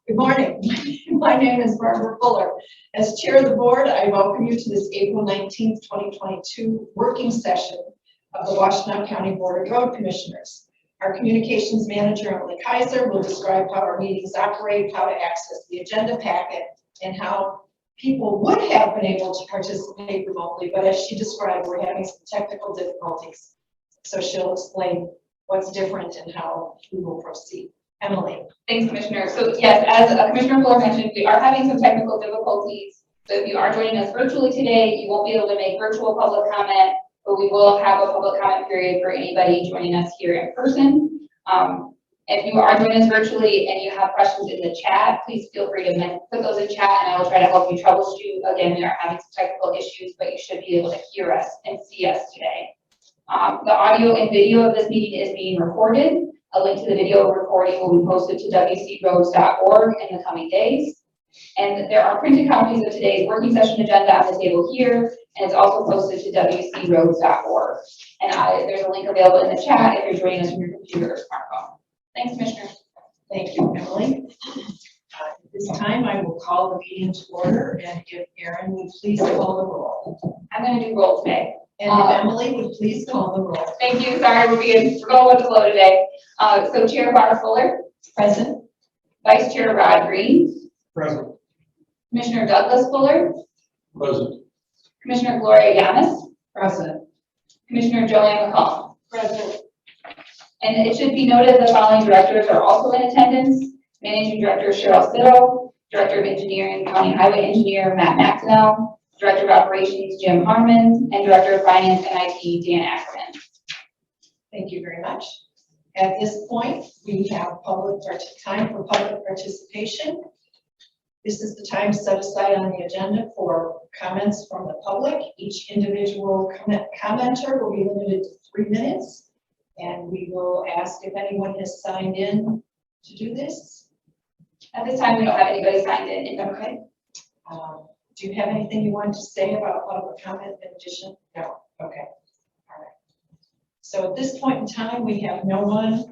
Good morning. My name is Barbara Fuller. As chair of the board, I welcome you to this April 19th, 2022 working session of the Washtenaw County Board of Road Commissioners. Our communications manager, Emily Kaiser, will describe how our meetings operate, how to access the agenda packet, and how people would have been able to participate remotely, but as she described, we're having some technical difficulties. So she'll explain what's different and how we will proceed. Emily. Thanks, Commissioner. So yes, as Commissioner Fuller mentioned, we are having some technical difficulties. So if you are joining us virtually today, you won't be able to make virtual public comment, but we will have a public comment period for anybody joining us here in person. If you are joining us virtually and you have questions in the chat, please feel free to put those in chat and I will try to help you troubleshoot. Again, we are having some technical issues, but you should be able to hear us and see us today. The audio and video of this meeting is being recorded. A link to the video recording will be posted to wcroads.org in the coming days. And there are printed copies of today's working session agenda on the table here, and it's also posted to wcroads.org. And there's a link available in the chat if you're joining us from your computer or smartphone. Thanks, Commissioner. Thank you, Emily. At this time, I will call the meeting to order, and if Erin would please call the roll. I'm going to do roll today. And if Emily would please call the roll. Thank you. Sorry, we're going with the flow today. So Chair Barbara Fuller. Present. Vice Chair Rod Green. Present. Commissioner Douglas Fuller. Present. Commissioner Gloria Yanis. Present. Commissioner Joanne McCall. Present. And it should be noted the following directors are also in attendance. Managing Director Cheryl Siddle, Director of Engineering, County Highway Engineer Matt Maxwell, Director of Operations Jim Harmon, and Director of Finance and IT Dan Ackerman. Thank you very much. At this point, we have time for public participation. This is the time set aside on the agenda for comments from the public. Each individual commenter will be limited to 3 minutes, and we will ask if anyone has signed in to do this. At this time, we don't have anybody signed in. Okay. Do you have anything you want to say about public comment in addition? No. Okay. All right. So at this point in time, we have no one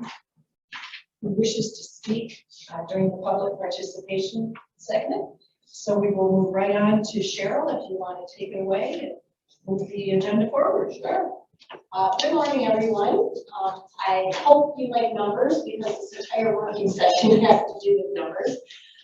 who wishes to speak during the public participation segment. So we will move right on to Cheryl, if you want to take it away and move the agenda forward. Sure. Good morning, everyone. I hope you like numbers because this entire working session has to do with numbers.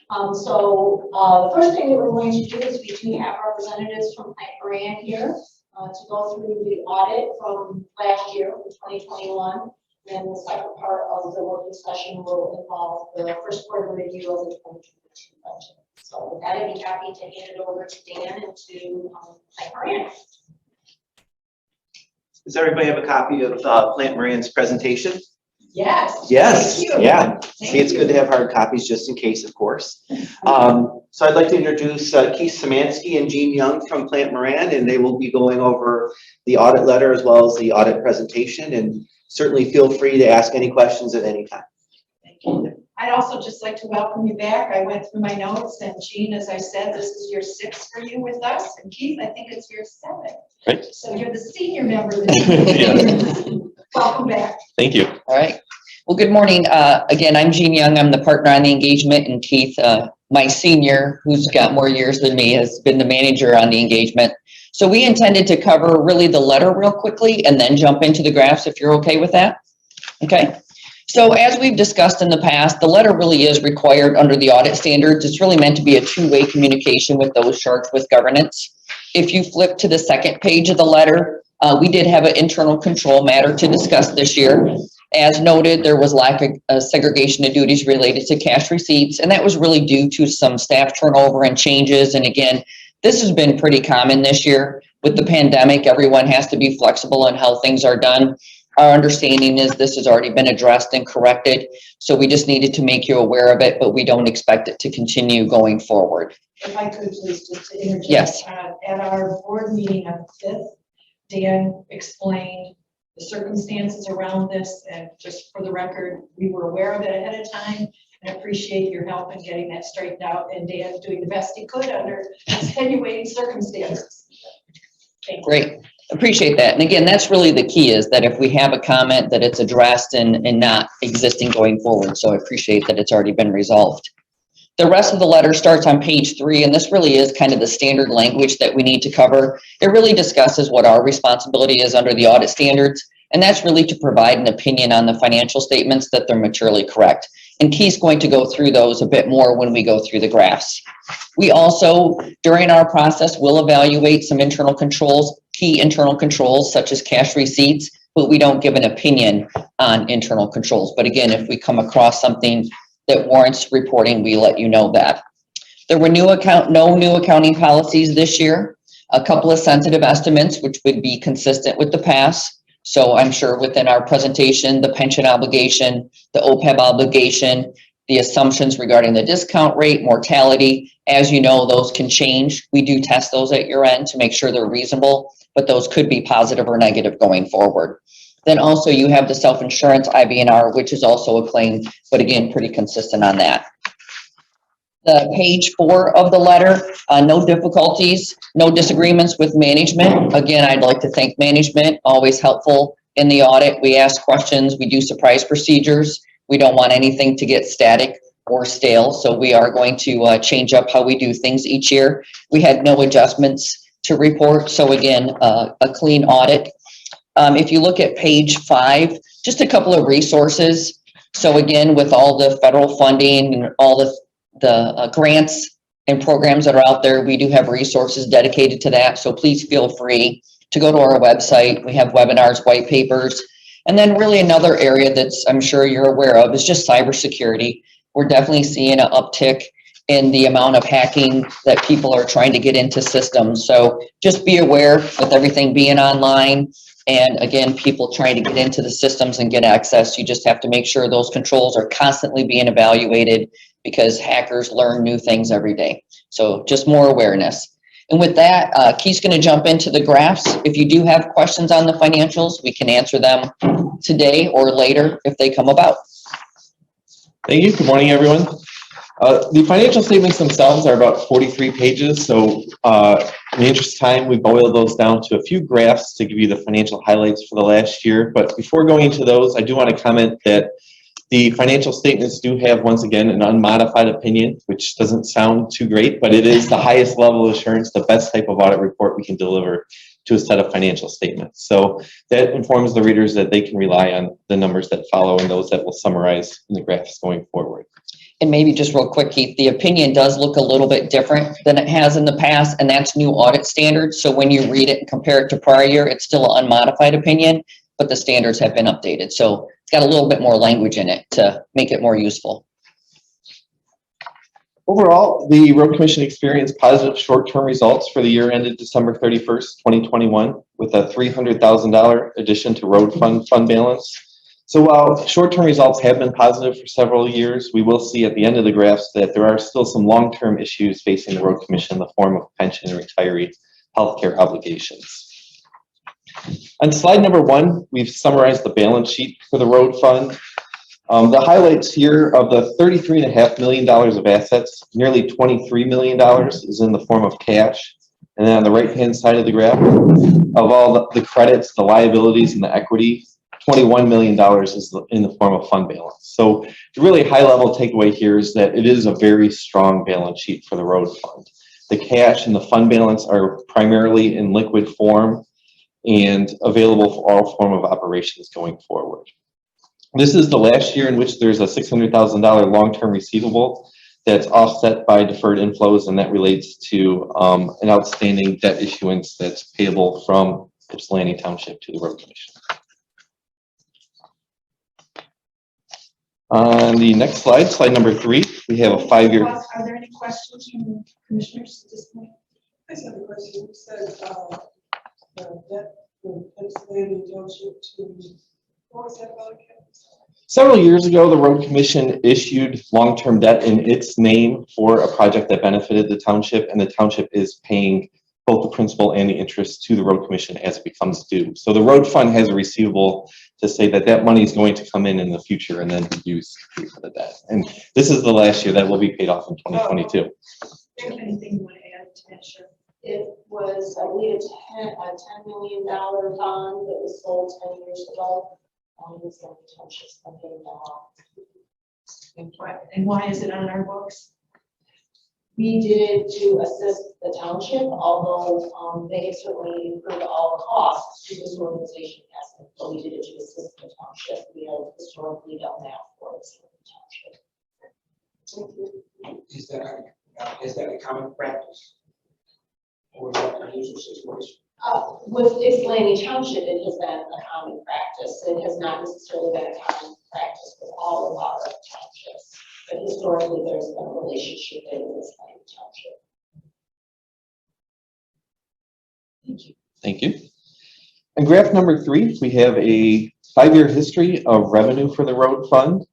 The first thing that we're going to do is we do have representatives from Plant Moran here to go through the audit from last year, from 2021. And the second part of the working session will involve the first quarter review of the 2022 budget. So with that, I'd be happy to hand it over to Dan and to Plant Moran. Does everybody have a copy of Plant Moran's presentation? Yes. Yes. Thank you. Yeah. Thank See, it's you. good to have hard copies just in case, of course. So I'd like to introduce Keith Szymanski and Jean Young from Plant Moran, and they will be going over the audit letter as well as the audit presentation. And certainly feel free to ask any questions at any time. Thank you. I'd also just like to welcome you back. I went through my notes, and Jean, as I said, this is year 6 for you with us, and Keith, I think it's year 7. Right. So you're the senior member this year. Welcome back. Thank you. All right. Well, good morning. Again, I'm Jean Young. I'm the partner on the engagement, and Keith, my senior, who's got more years than me, has been the manager on the engagement. So we intended to cover really the letter real quickly and then jump into the graphs if you're okay with that. Okay. So as we've discussed in the past, the letter really is required under the audit standards. It's really meant to be a two-way communication with those charged with governance. If you flip to the second page of the letter, we did have an internal control matter to discuss this year. As noted, there was lack of segregation of duties related to cash receipts, and that was really due to some staff turnover and changes. And again, this has been pretty common this year. With the pandemic, everyone has to be flexible in how things are done. Our understanding is this has already been addressed and corrected, so we just needed to make you aware of it, but we don't expect it to continue going forward. If I could please just to interject. Yes. At our board meeting on the 5th, Dan explained the circumstances around this, and just for the record, we were aware of it ahead of time and appreciate your help in getting that straightened out, and Dan doing the best he could under extenuating circumstances. Thank you. Great. Appreciate that. And again, that's really the key, is that if we have a comment that it's addressed and not existing going forward. So I appreciate that it's already been resolved. The rest of the letter starts on page 3, and this really is kind of the standard language that we need to cover. It really discusses what our responsibility is under the audit standards, and that's really to provide an opinion on the financial statements that they're materially correct. And Keith's going to go through those a bit more when we go through the graphs. We also, during our process, will evaluate some internal controls, key internal controls such as cash receipts, but we don't give an opinion on internal controls. But again, if we come across something that warrants reporting, we let you know that. There were no new accounting policies this year. A couple of sensitive estimates, which would be consistent with the past. So I'm sure within our presentation, the pension obligation, the OPEB obligation, the assumptions regarding the discount rate, mortality, as you know, those can change. We do test those at year end to make sure they're reasonable, but those could be positive or negative going forward. Then also you have the self-insurance IBNR, which is also a claim, but again, pretty consistent on that. The page 4 of the letter, no difficulties, no disagreements with management. Again, I'd like to thank management, always helpful in the audit. We ask questions, we do surprise procedures. We don't want anything to get static or stale, so we are going to change up how we do things each year. We had no adjustments to report, so again, a clean audit. If you look at page 5, just a couple of resources. So again, with all the federal funding and all the grants and programs that are out there, we do have resources dedicated to that. So please feel free to go to our website. We have webinars, white papers. And then really another area that's I'm sure you're aware of is just cybersecurity. We're definitely seeing an uptick in the amount of hacking that people are trying to get into systems. So just be aware with everything being online. And again, people trying to get into the systems and get access, you just have to make sure those controls are constantly being evaluated because hackers learn new things every day. So just more awareness. And with that, Keith's going to jump into the graphs. If you do have questions on the financials, we can answer them today or later if they come about. Thank you. Good morning, everyone. The financial statements themselves are about 43 pages. So in the interest of time, we boiled those down to a few graphs to give you the financial highlights for the last year. But before going into those, I do want to comment that the financial statements do have, once again, an unmodified opinion, which doesn't sound too great, but it is the highest level of assurance, the best type of audit report we can deliver to a set of financial statements. So that informs the readers that they can rely on the numbers that follow and those that will summarize in the graphs going forward. And maybe just real quick, Keith, the opinion does look a little bit different than it has in the past, and that's new audit standards. So when you read it and compare it to prior year, it's still an unmodified opinion, but the standards have been updated. So it's got a little bit more language in it to make it more useful. Overall, the Road Commission experienced positive short-term results for the year ended December 31st, 2021, with a $300,000 addition to road fund balance. So while short-term results have been positive for several years, we will see at the end of the graphs that there are still some long-term issues facing the Road Commission in the form of pension and retiree healthcare obligations. On slide number 1, we've summarized the balance sheet for the road fund. The highlights here of the $33.5 million of assets, nearly $23 million is in the form of cash. And then on the right-hand side of the graph, of all the credits, the liabilities, and the equity, $21 million is in the form of fund balance. So the really high-level takeaway here is that it is a very strong balance sheet for the road fund. The cash and the fund balance are primarily in liquid form and available for all form of operations going forward. This is the last year in which there's a $600,000 long-term receivable that's offset by deferred inflows, and that relates to an outstanding debt issuance that's payable from Ypsilanti Township to the Road Commission. On the next slide, slide number 3, we have a 5-year. Are there any questions from the commissioners at this point? I just have a question. You said debt from Ypsilanti Township to, what was that about again? Several years ago, the Road Commission issued long-term debt in its name for a project that benefited the township, and the township is paying both the principal and the interest to the Road Commission as it becomes due. So the road fund has a receivable to say that that money is going to come in the future and then be used to pay for the debt. And this is the last year that will be paid off in 2022. Anything you want to add to that, sure? It was, I believe, a $10 million bond that was sold 10 years ago. And why is it on our books? We did it to assist the township, although they certainly incurred all the costs to this organization hasn't, but we did it to assist the township. We have historically done that for the township. Is that a common practice? Or is that an unusual situation? With Ypsilanti Township, it has been a common practice. It has not necessarily been a common practice with all of our townships. But historically, there's been a relationship there with Ypsilanti Township. Thank you. Thank you. And graph number 3, we have a 5-year history of revenue for the road fund.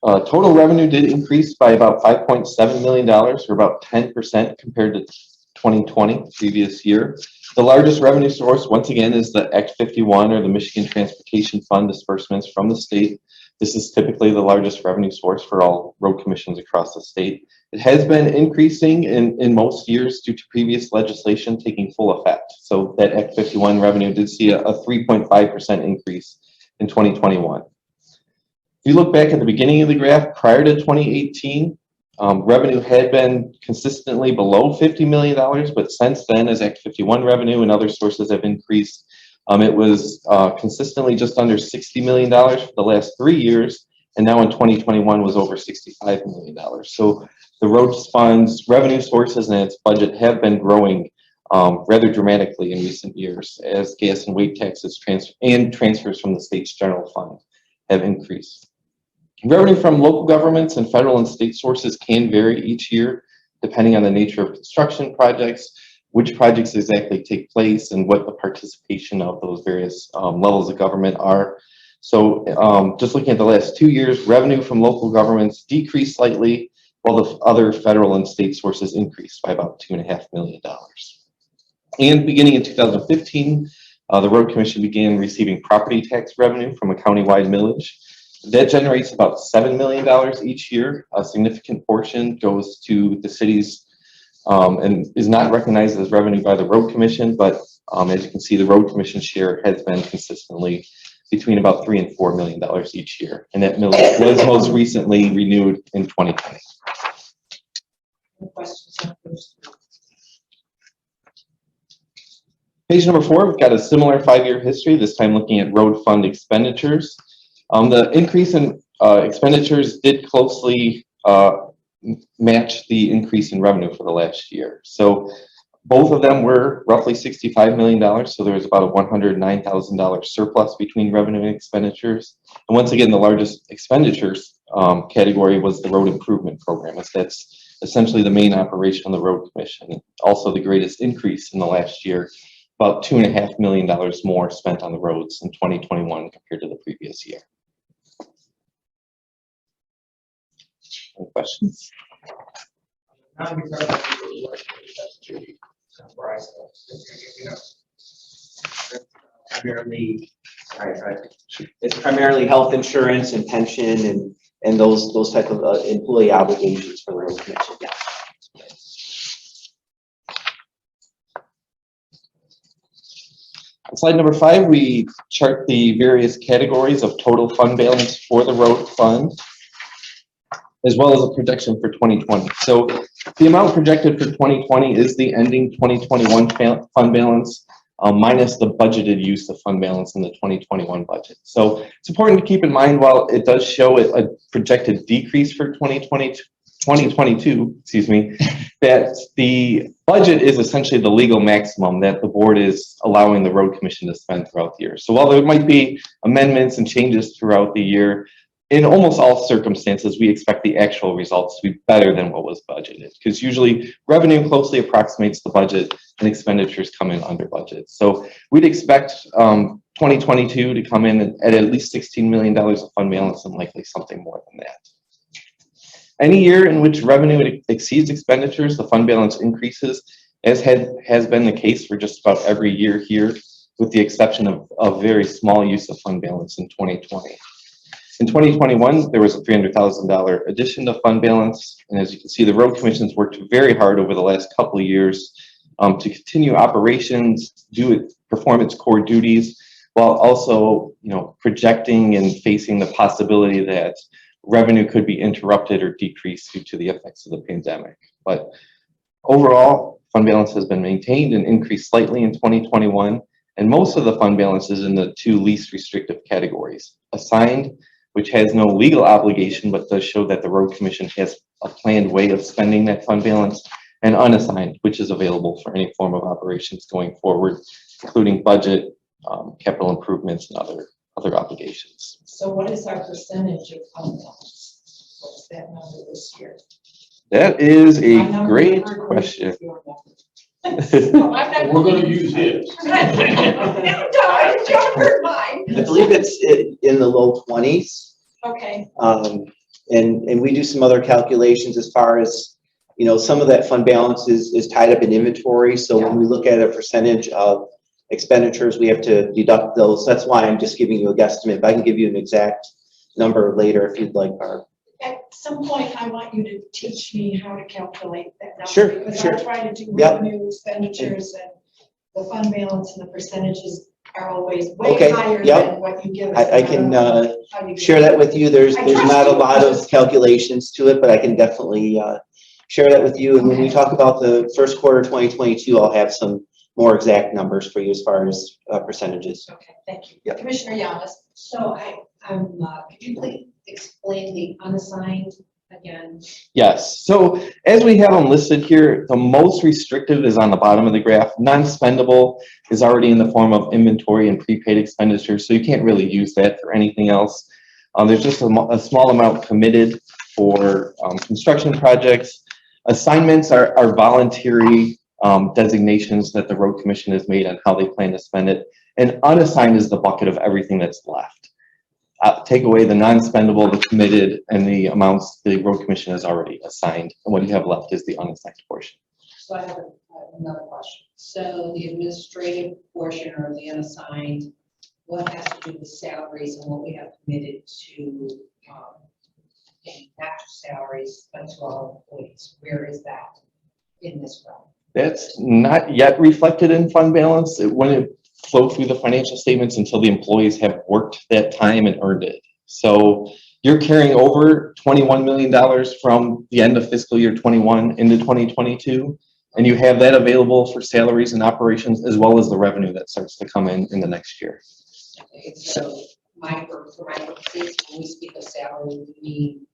Total revenue did increase by about $5.7 million, or about 10% compared to 2020, previous year. The largest revenue source, once again, is the Act 51, or the Michigan Transportation Fund disbursements from the state. This is typically the largest revenue source for all road commissions across the state. It has been increasing in most years due to previous legislation taking full effect. So that Act 51 revenue did see a 3.5% increase in 2021. If you look back at the beginning of the graph, prior to 2018, revenue had been consistently below $50 million, but since then, as Act 51 revenue and other sources have increased, it was consistently just under $60 million for the last 3 years, and now in 2021 was over $65 million. So the roads fund's revenue sources and its budget have been growing rather dramatically in recent years as gas and weight taxes transfers from the state's general fund have increased. Revenue from local governments and federal and state sources can vary each year, depending on the nature of construction projects, which projects exactly take place, and what the participation of those various levels of government are. So just looking at the last 2 years, revenue from local governments decreased slightly, while the other federal and state sources increased by about $2.5 million. And beginning in 2015, the Road Commission began receiving property tax revenue from a countywide millage. That generates about $7 million each year. A significant portion goes to the cities and is not recognized as revenue by the Road Commission, but as you can see, the Road Commission share has been consistently between about $3 and $4 million each year. And that millage was most recently renewed in 2020. Any questions on those? Page number 4, we've got a similar 5-year history, this time looking at road fund expenditures. The increase in expenditures did closely match the increase in revenue for the last year. So both of them were roughly $65 million, so there was about a $109,000 surplus between revenue and expenditures. And once again, the largest expenditures category was the road improvement program, as that's essentially the main operation of the Road Commission. Also the greatest increase in the last year, about $2.5 million more spent on the roads in 2021 compared to the previous year. Any questions? Primarily, it's primarily health insurance and pension and those type of employee obligations for the Road Commission. Yeah. On slide number 5, we chart the various categories of total fund balance for the road fund, as well as a projection for 2020. So the amount projected for 2020 is the ending 2021 fund balance minus the budgeted use of fund balance in the 2021 budget. So it's important to keep in mind, while it does show a projected decrease for 2022, excuse me, that the budget is essentially the legal maximum that the board is allowing the Road Commission to spend throughout the year. So while there might be amendments and changes throughout the year, in almost all circumstances, we expect the actual results to be better than what was budgeted, because usually revenue closely approximates the budget and expenditures come in under budget. So we'd expect 2022 to come in at least $16 million of fund balance and likely something more than that. Any year in which revenue exceeds expenditures, the fund balance increases, as has been the case for just about every year here, with the exception of a very small use of fund balance in 2020. In 2021, there was a $300,000 addition to fund balance, and as you can see, the Road Commission's worked very hard over the last couple of years to continue operations, perform its core duties, while also, projecting and facing the possibility that revenue could be interrupted or decreased due to the effects of the pandemic. But overall, fund balance has been maintained and increased slightly in 2021, and most of the fund balance is in the two least restrictive categories: assigned, which has no legal obligation but does show that the road commission has a planned way of spending that fund balance, and unassigned, which is available for any form of operations going forward, including budget, capital improvements, and other obligations. So what is our percentage of fund balance? What's that number this year? That is My a number great never question. goes with your number. No, I'm not. We're gonna use his. No, don't hurt mine. I believe it's in the low 20s. Okay, And we do some other calculations as far as, you know, some of that fund balance is tied up in inventory. So when we look at a percentage of expenditures, we have to deduct those. That's why I'm just giving you a guesstimate. But I can give you an exact number later if you'd like, Barb. at some point, I want you to teach me how to calculate that number. Sure, Because sure. I try to do Yep. revenue expenditures, and the fund balance and the percentages are always way Okay, higher yep. than what you give us. I can how you give share it. that with you. There's I not trust a you. lot of calculations to it, but I can definitely share that with you. And when we Okay. talk about the first quarter 2022, I'll have some more exact numbers for you as far as percentages. Okay, thank you. Yep. Commissioner Yamas. So could you please explain the unassigned again? Yes, so as we have them listed here, the most restrictive is on the bottom of the graph. Non-spendable is already in the form of inventory and prepaid expenditures, so you can't really use that for anything else. There's just a small amount committed for construction projects. Assignments are voluntary designations that the road commission has made on how they plan to spend it. And unassigned is the bucket of everything that's left. Take away the non-spendable, the committed, and the amounts the road commission has already assigned. And what you have left is the unassigned portion. So I have another question. So the administrative portion or the unassigned, what has to do with salaries and what we have committed to, not just salaries, but to our employees? Where is that in this realm? That's not yet reflected in fund balance. It wouldn't flow through the financial statements until the employees have worked that time and earned it. So you're carrying over $21 million from the end of fiscal year 21 into 2022, and you have that available for salaries and operations, as well as the revenue that starts to come in the next year. Okay, so for my purposes, when we speak of salary, we mean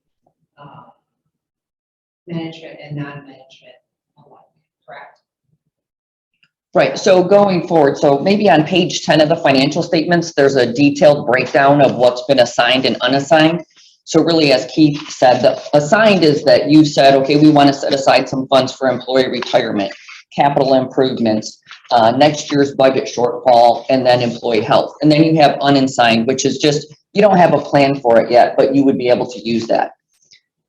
management and non-management alike, correct? Right, so going forward, so maybe on page 10 of the financial statements, there's a detailed breakdown of what's been assigned and unassigned. So really, as Keith said, the assigned is that you said, okay, we want to set aside some funds for employee retirement, capital improvements, next year's budget shortfall, and then employee health. And then you have unassigned, which is just, you don't have a plan for it yet, but you would be able to use that.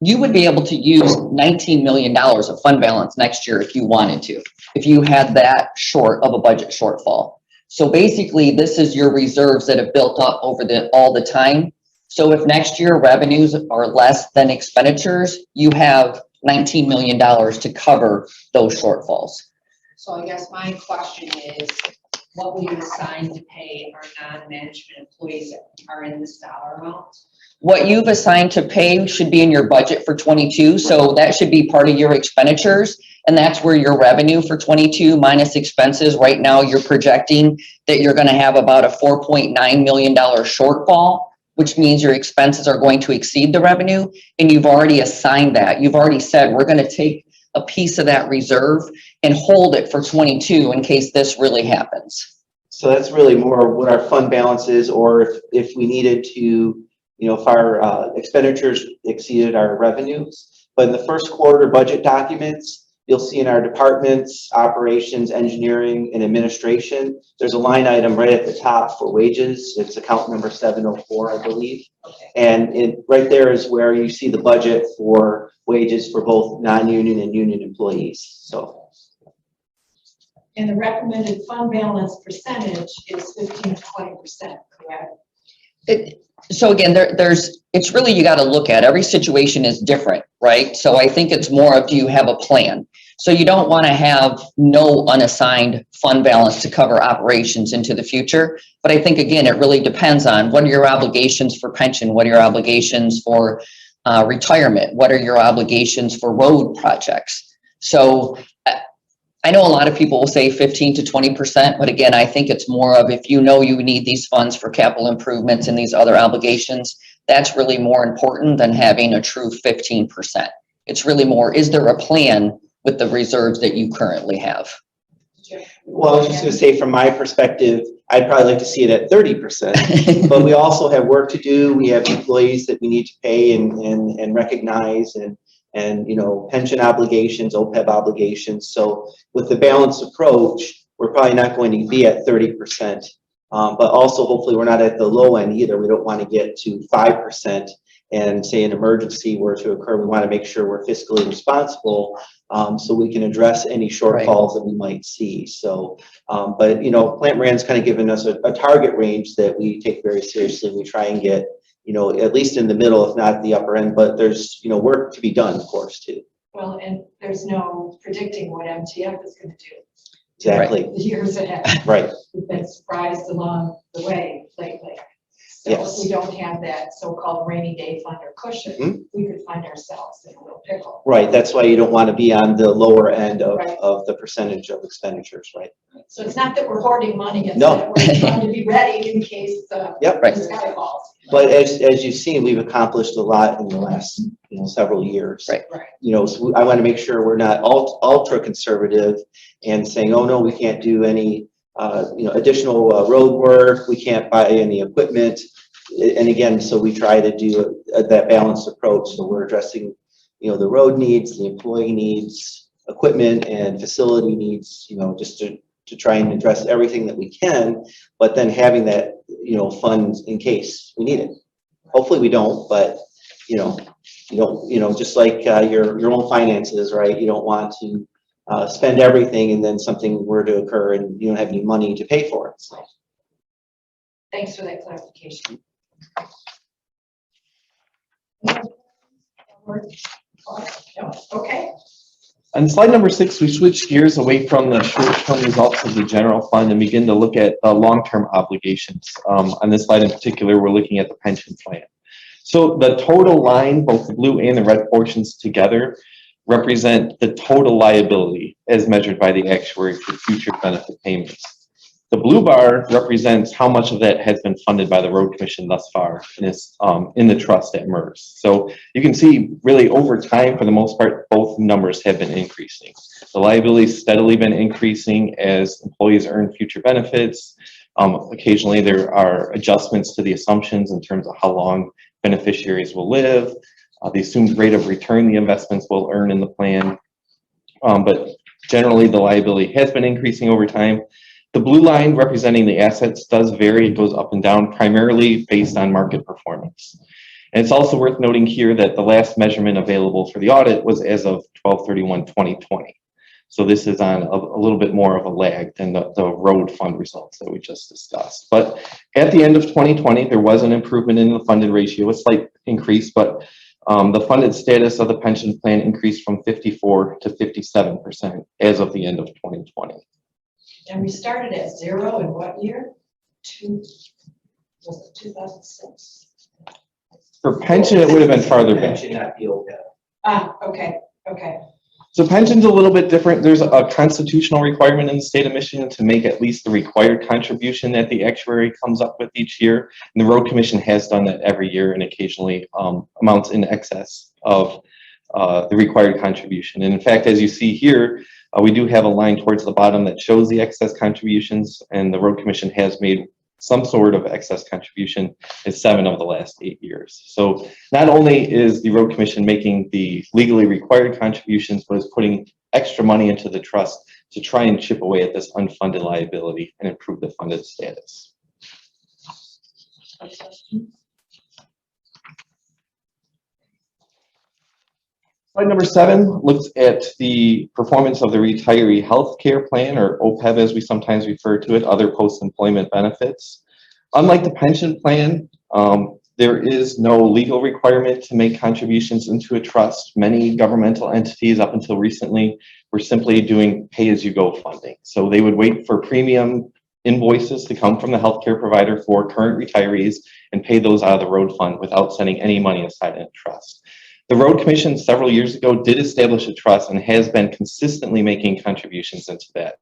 You would be able to use $19 million of fund balance next year if you wanted to, if you had that short of a budget shortfall. So basically, this is your reserves that have built up over all the time. So if next year revenues are less than expenditures, you have $19 million to cover those shortfalls. So I guess my question is, what we assign to pay our non-management employees that are in this dollar amount? What you've assigned to pay should be in your budget for 22. So that should be part of your expenditures. And that's where your revenue for 22 minus expenses. Right now, you're projecting that you're going to have about a $4.9 million shortfall, which means your expenses are going to exceed the revenue. And you've already assigned that. You've already said, we're going to take a piece of that reserve and hold it for 22 in case this really happens. So that's really more what our fund balance is, or if we needed to, you know, if our expenditures exceeded our revenues. But in the first quarter budget documents, you'll see in our departments, operations, engineering, and administration, there's a line item right at the top for wages. It's account number 704, I believe. Okay. And right there is where you see the budget for wages for both non-union and union employees. So. And the recommended fund balance percentage is 15 to 20%, correct? So again, it's really, you got to look at every situation is different, right? So I think it's more of, do you have a plan? So you don't want to have no unassigned fund balance to cover operations into the future. But I think, again, it really depends on what are your obligations for pension? What are your obligations for retirement? What are your obligations for road projects? So I know a lot of people will say 15 to 20%, but again, I think it's more of if you know you need these funds for capital improvements and these other obligations, that's really more important than having a true 15%. It's really more, is there a plan with the reserves that you currently have? Well, I was just gonna say, from my perspective, I'd probably like to see it at 30%, but we also have work to do. We have employees that we need to pay and recognize, and you know, pension obligations, OPEB obligations. So with the balanced approach, we're probably not going to be at 30%. But also hopefully we're not at the low end either. We don't want to get to 5% and say an emergency were to occur. We want to make sure we're fiscally responsible, so we can address any shortfalls that we might see. So, but you know, Plant Moran's kind of given us a target range that we take very seriously. We try and get, you know, at least in the middle, if not the upper end, but there's, you know, work to be done, of course, too. Well, and there's no predicting what MTF is going to do. Exactly. The years ahead. Right. We've been surprised along the way lately. So Yes. if we don't have that so-called rainy day fund or cushion, we could find ourselves in a real pickle. Right. That's why you don't want to be on the lower end of, Right. of the percentage of expenditures, right? So it's not that we're hoarding money, it's No. that we're trying to be ready in case Yep. Right. the sky falls. But as you've seen, we've accomplished a lot in the last, you know, several years. Right. Right. You know, so I want to make sure we're not ultra conservative and saying, oh no, we can't do any, you know, additional road work. We can't buy any equipment. And again, so we try to do that balanced approach. So we're addressing, you know, the road needs, the employee needs, equipment and facility needs, you know, just to try and address everything that we can, but then having that, you know, funds in case we need it. Hopefully we don't, but you know, you know, just like your own finances, right? You don't want to spend everything and then something were to occur and you don't have any money to pay for it. So. Thanks for that clarification. No? Okay. On slide number 6, we switch gears away from the short-term results of the general fund and begin to look at long-term obligations. On this slide in particular, we're looking at the pension plan. So the total line, both the blue and the red portions together, represent the total liability as measured by the actuary for future benefit payments. The blue bar represents how much of that has been funded by the Road Commission thus far and is in the trust at MERS. So you can see really over time, for the most part, both numbers have been increasing. The liability has steadily been increasing as employees earn future benefits. Occasionally there are adjustments to the assumptions in terms of how long beneficiaries will live, the assumed rate of return the investments will earn in the plan. But generally the liability has been increasing over time. The blue line representing the assets does vary. It goes up and down primarily based on market performance. And it's also worth noting here that the last measurement available for the audit was as of 12/31/2020. So this is on a little bit more of a lag than the road fund results that we just discussed. But at the end of 2020, there was an improvement in the funded ratio, a slight increase, but the funded status of the pension plan increased from 54 to 57% as of the end of 2020. And we started at 0 in what year? Was it 2006? For pension, it would have been farther back. Pension, not the OPEB. Ah, okay, okay. So pension's a little bit different. There's a constitutional requirement in the state of Michigan to make at least the required contribution that the actuary comes up with each year. And the Road Commission has done that every year and occasionally amounts in excess of the required contribution. And in fact, as you see here, we do have a line towards the bottom that shows the excess contributions, and the Road Commission has made some sort of excess contribution in 7 of the last 8 years. So not only is the Road Commission making the legally required contributions, but is putting extra money into the trust to try and chip away at this unfunded liability and improve the funded status. Slide number 7 looks at the performance of the retiree health care plan, or OPEB as we sometimes refer to it, other post-employment benefits. Unlike the pension plan, there is no legal requirement to make contributions into a trust. Many governmental entities up until recently were simply doing pay-as-you-go funding. So they would wait for premium invoices to come from the healthcare provider for current retirees and pay those out of the road fund without setting any money aside in a trust. The Road Commission several years ago did establish a trust and has been consistently making contributions into that,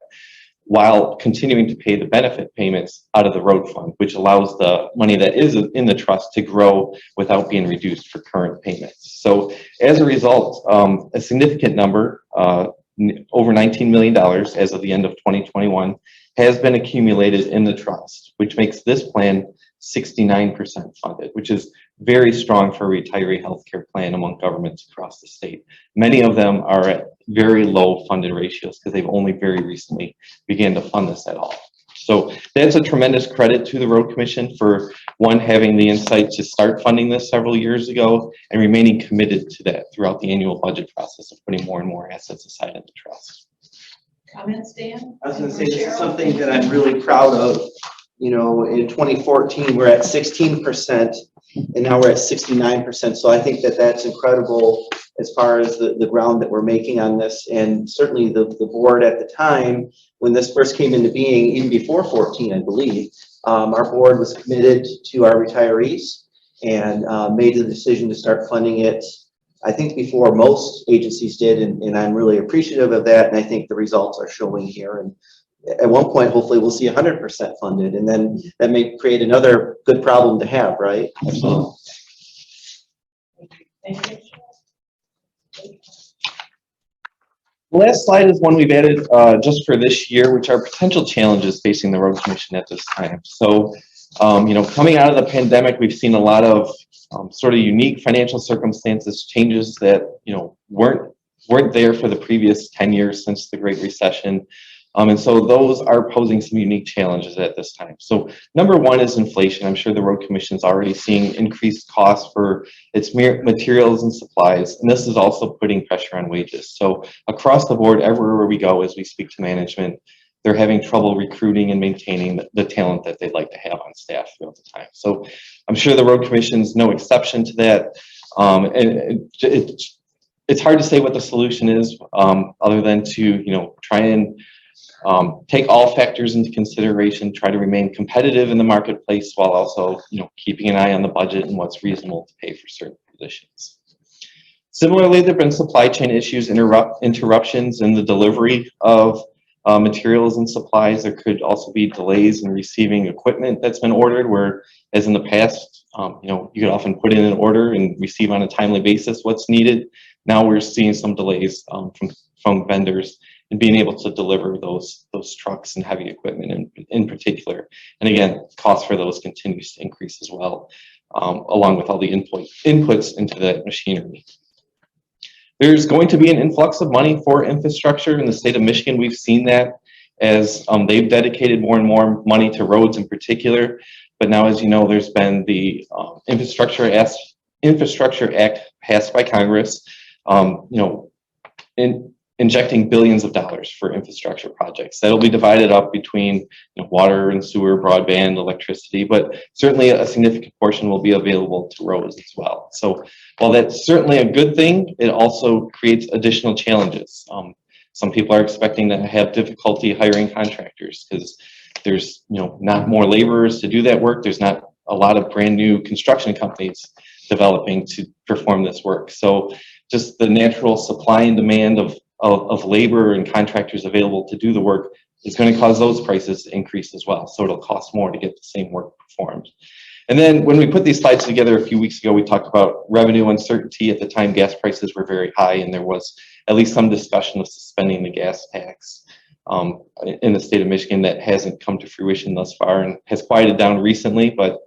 while continuing to pay the benefit payments out of the road fund, which allows the money that is in the trust to grow without being reduced for current payments. So as a result, a significant number, over $19 million as of the end of 2021, has been accumulated in the trust, which makes this plan 69% funded, which is very strong for a retiree healthcare plan among governments across the state. Many of them are at very low funded ratios because they've only very recently began to fund this at all. So that's a tremendous credit to the Road Commission for, one, having the insight to start funding this several years ago and remaining committed to that throughout the annual budget process of putting more and more assets aside in the trust. Comments, Dan? I was gonna say, this is something that I'm really proud of. You know, in 2014, we're at 16%, and now we're at 69%. So I think that that's incredible as far as the ground that we're making on this. And certainly the board at the time, when this first came into being, even before 14, I believe, our board was committed to our retirees and made the decision to start funding it, I think, before most agencies did. And I'm really appreciative of that. And I think the results are showing here. And at one point, hopefully we'll see 100% funded, and then that may create another good problem to have, right? Absolutely. Thank you. The last slide is one we've added just for this year, which are potential challenges facing the Road Commission at this time. So, you know, coming out of the pandemic, we've seen a lot of sort of unique financial circumstances, changes that, you know, weren't there for the previous 10 years since the Great Recession. And so those are posing some unique challenges at this time. So number one is inflation. I'm sure the Road Commission is already seeing increased costs for its materials and supplies, and this is also putting pressure on wages. So across the board, everywhere we go as we speak to management, they're having trouble recruiting and maintaining the talent that they'd like to have on staff throughout the time. So I'm sure the Road Commission is no exception to that. And it's hard to say what the solution is, other than to, you know, try and take all factors into consideration, try to remain competitive in the marketplace while also, you know, keeping an eye on the budget and what's reasonable to pay for certain positions. Similarly, there have been supply chain issues, interruptions in the delivery of materials and supplies. There could also be delays in receiving equipment that's been ordered, where, as in the past, you know, you could often put in an order and receive on a timely basis what's needed. Now we're seeing some delays from vendors and being able to deliver those trucks and heavy equipment in particular. And again, cost for those continues to increase as well, along with all the inputs into that machinery. There's going to be an influx of money for infrastructure in the state of Michigan. We've seen that as they've dedicated more and more money to roads in particular. But now, as you know, there's been the Infrastructure Act passed by Congress, you know, injecting billions of dollars for infrastructure projects. That'll be divided up between, you know, water and sewer, broadband, electricity, but certainly a significant portion will be available to roads as well. So while that's certainly a good thing, it also creates additional challenges. Some people are expecting to have difficulty hiring contractors because there's, you know, not more laborers to do that work. There's not a lot of brand new construction companies developing to perform this work. So just the natural supply and demand of labor and contractors available to do the work is going to cause those prices to increase as well. So it'll cost more to get the same work performed. And then when we put these slides together a few weeks ago, we talked about revenue uncertainty. At the time, gas prices were very high, and there was at least some discussion of suspending the gas tax in the state of Michigan. That hasn't come to fruition thus far and has quieted down recently, but,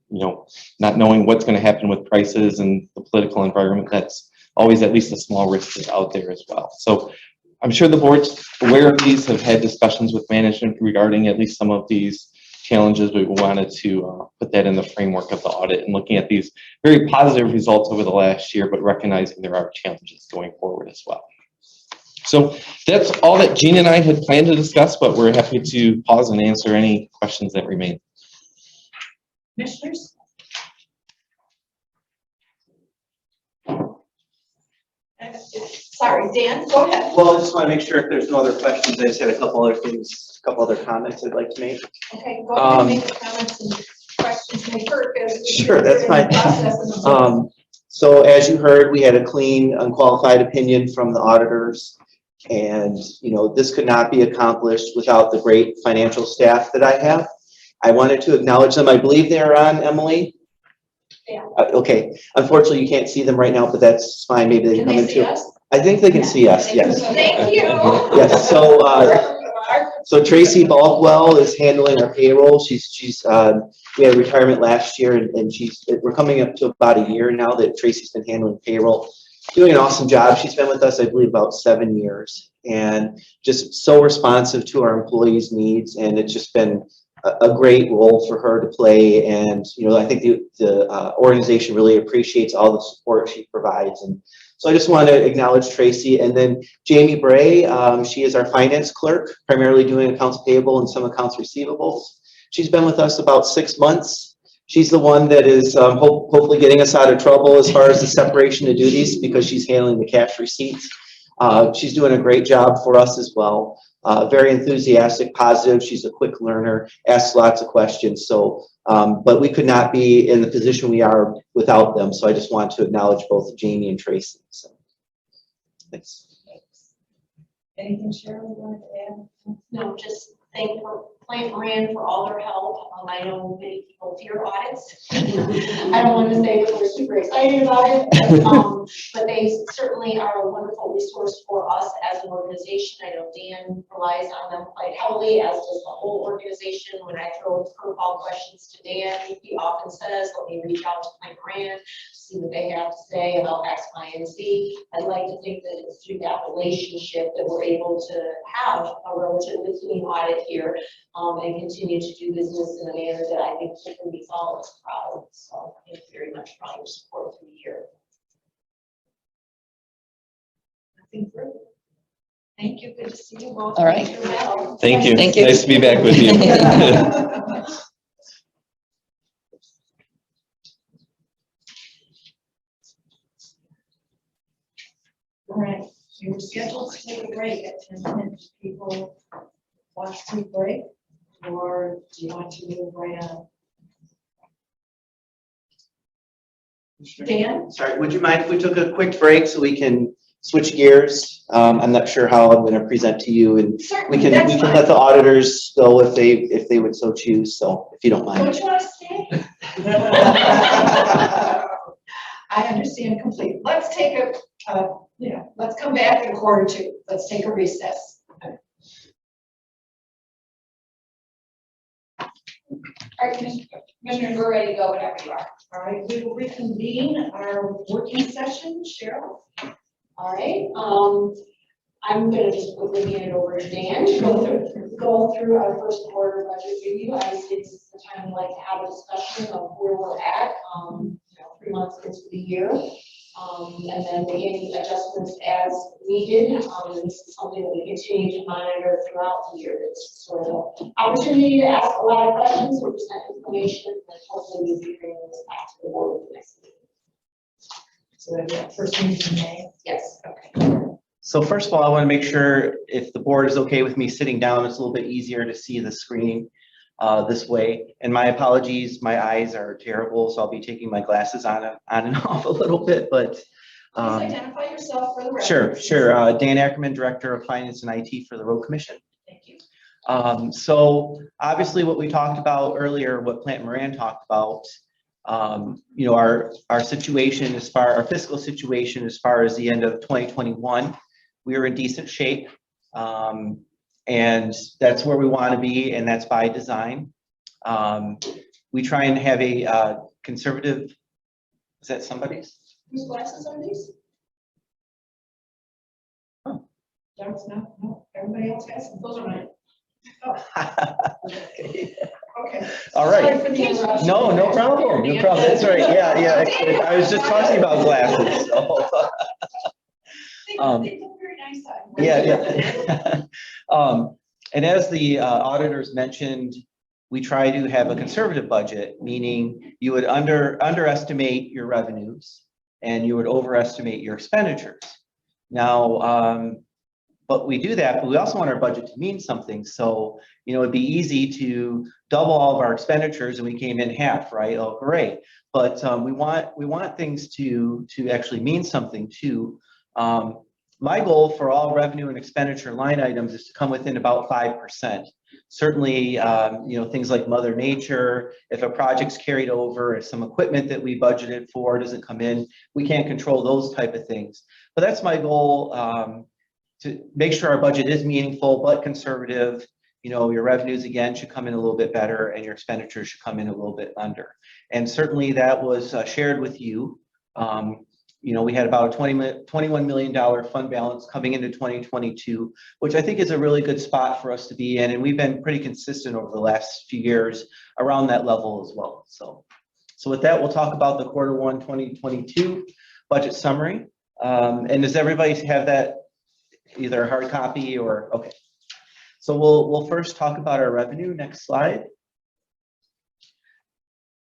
you know, not knowing what's going to happen with prices and the political environment, that's always at least a small risk is out there as well. So I'm sure the board's aware of these, have had discussions with management regarding at least some of these challenges. We wanted to put that in the framework of the audit and looking at these very positive results over the last year, but recognizing there are challenges going forward as well. So that's all that Jean and I had planned to discuss, but we're happy to pause and answer any questions that remain. Commissioners? Sorry, Dan, go ahead. Well, I just want to make sure if there's no other questions, I just had a couple other things, a couple other comments I'd like to make. Okay, go ahead and make the comments and questions may occur as we Sure, that's go through the fine. process of the vote. So as you heard, we had a clean, unqualified opinion from the auditors. And, you know, this could not be accomplished without the great financial staff that I have. I wanted to acknowledge them. I believe they are on, Emily? Yeah. Okay, unfortunately, you can't see them right now, but that's fine. Maybe they can Can come they see into. us? I think they can see us, yes. Thank you. Yes, so Tracy Balkwell is handling our payroll. We had retirement last year and we're coming up to about a year now that Tracy's been handling payroll. Doing an awesome job. She's been with us, I believe, about 7 years and just so responsive to our employees' needs. And it's just been a great role for her to play. And, you know, I think the organization really appreciates all the support she provides. And so I just want to acknowledge Tracy. And then Jamie Bray, she is our finance clerk, primarily doing accounts payable and some accounts receivables. She's been with us about 6 months. She's the one that is hopefully getting us out of trouble as far as the separation of duties because she's handling the cash receipts. She's doing a great job for us as well. Very enthusiastic, positive. She's a quick learner, asks lots of questions. So, but we could not be in the position we are without them. So I just want to acknowledge both Jamie and Tracy. So, thanks. Anything Cheryl you wanted to add? No, just thank Plant Moran for all their help. I know many people fear audits. I don't want to say that we're super excited about it, but they certainly are a wonderful resource for us as an organization. I know Dan relies on them quite heavily, as does the whole organization. When I throw curveball questions to Dan, he often says, let me reach out to Plant Moran, see what they have to say about X, Y, and Z. I'd like to think that it's through that relationship that we're able to have a relatively clean audit here and continue to do business in a manner that I think can be all proud. So thank you very much for all your support through the year. Nothing further. Thank you. Good to see you both. All right. Thank you. Thank you. Nice to be back with you. All right. You were scheduled to take a break at 10 minutes. People want to take a break, or do you want to move right on? Dan? Sorry, would you mind if we took a quick break so we can switch gears? I'm not sure how I'm going to present to you, and we Certainly, can that's fine. let the auditors go if they would so choose. So if you don't mind. Don't you want to stay? I understand completely. Let's take let's come back in 1:45. Let's take a recess. All right, Commissioners, we're ready to go whenever you are. All right, we will reconvene our working session. Cheryl? All right. I'm going to just quickly hand it over to Dan to go through our first quarter budget review. Obviously, this is the time we like to have a discussion of where we're at, 3 months into the year. And then make any adjustments as needed. This is something that we continue to monitor throughout the year. It's sort of an opportunity to ask a lot of questions or present information, and hopefully we'll be bringing this back to the board the next meeting. So that first meeting in May? Yes. Okay. So first of all, I want to make sure if the board is okay with me sitting down, it's a little bit easier to see the screen this way. And my apologies, my eyes are terrible, so I'll be taking my glasses on and off a little bit, but. Please identify yourself for the record. Sure. Dan Ackerman, Director of Finance and IT for the Road Commission. Thank you. So obviously what we talked about earlier, what Plant Moran talked about, our situation our fiscal situation as far as the end of 2021, we were in decent shape. And that's where we want to be, and that's by design. We try and have a conservative, is that somebody's? Whose glasses are these? Oh. Dark's not, no, everybody else has them. Those are mine. Oh, okay. All right. Sorry for the interruption. No problem. No problem. That's right. Yeah. I was just talking about glasses. So. They look very nice on you. Yeah. And as the auditors mentioned, we try to have a conservative budget, meaning you would underestimate your revenues and you would overestimate your expenditures. Now, but we do that, but we also want our budget to mean something. So, it'd be easy to double all of our expenditures and we came in half, right? Oh, great. But we want things to actually mean something too. My goal for all revenue and expenditure line items is to come within about 5%. Certainly, things like Mother Nature, if a project's carried over, if some equipment that we budgeted for doesn't come in, we can't control those type of things. But that's my goal, to make sure our budget is meaningful but conservative. Your revenues again should come in a little bit better and your expenditures should come in a little bit under. And certainly that was shared with you. We had about a $21 million fund balance coming into 2022, which I think is a really good spot for us to be in. And we've been pretty consistent over the last few years around that level as well. So with that, we'll talk about the Q1 2022 budget summary. And does everybody have that, either a hard copy or, okay. So we'll first talk about our revenue. Next slide.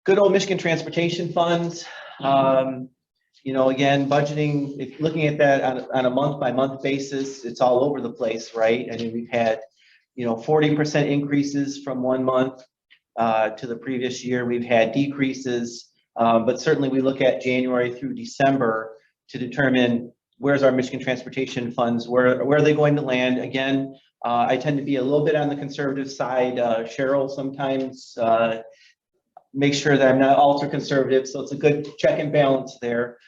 Good old Michigan transportation funds. Again, budgeting, if looking at that on a month by month basis, it's all over the place, right? I mean, we've had, 40% increases from one month to the previous year. We've had decreases, but certainly we look at January through December to determine where's our Michigan transportation funds, where are they going to land? Again, I tend to be a little bit on the conservative side. Cheryl sometimes make sure that I'm not ultra conservative, so it's a good check and balance there.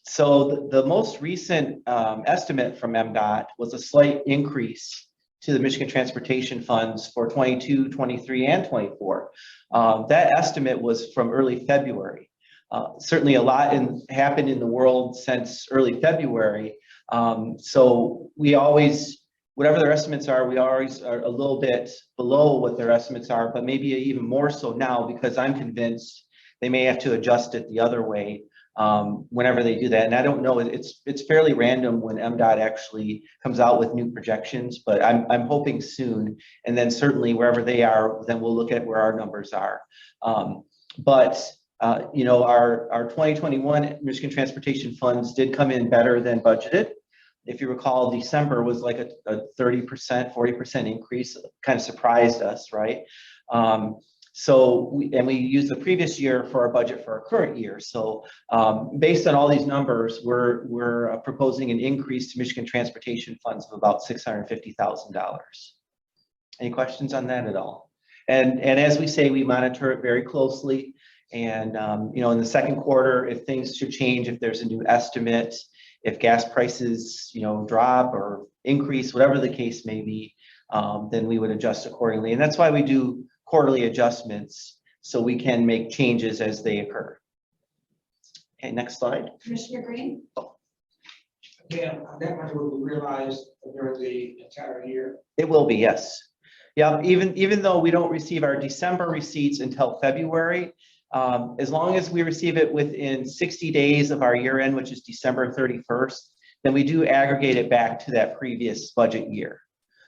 So the most recent estimate from MDOT was a slight increase to the Michigan transportation funds for 22, 23, and 24. That estimate was from early February. Certainly a lot happened in the world since early February. So we always, whatever their estimates are, we always are a little bit below what their estimates are, but maybe even more so now, because I'm convinced they may have to adjust it the other way whenever they do that. And I don't know, it's fairly random when MDOT actually comes out with new projections, but I'm hoping soon. And then certainly wherever they are, then we'll look at where our numbers are. Our 2021 Michigan transportation funds did come in better than budgeted. If you recall, December was like a 30%, 40% increase, kind of surprised us, right? We used the previous year for our budget for our current year. So based on all these numbers, we're proposing an increase to Michigan transportation funds of about $650,000. Any questions on that at all? And as we say, we monitor it very closely. And in the second quarter, if things should change, if there's a new estimate, if gas prices, drop or increase, whatever the case may be, then we would adjust accordingly. And that's why we do quarterly adjustments, so we can make changes as they occur. Okay, next slide. Commissioner Green? Again, that much will be realized during the entire year. It will be, yes. Yeah, even though we don't receive our December receipts until February, as long as we receive it within 60 days of our year end, which is December 31st, then we do aggregate it back to that previous budget year.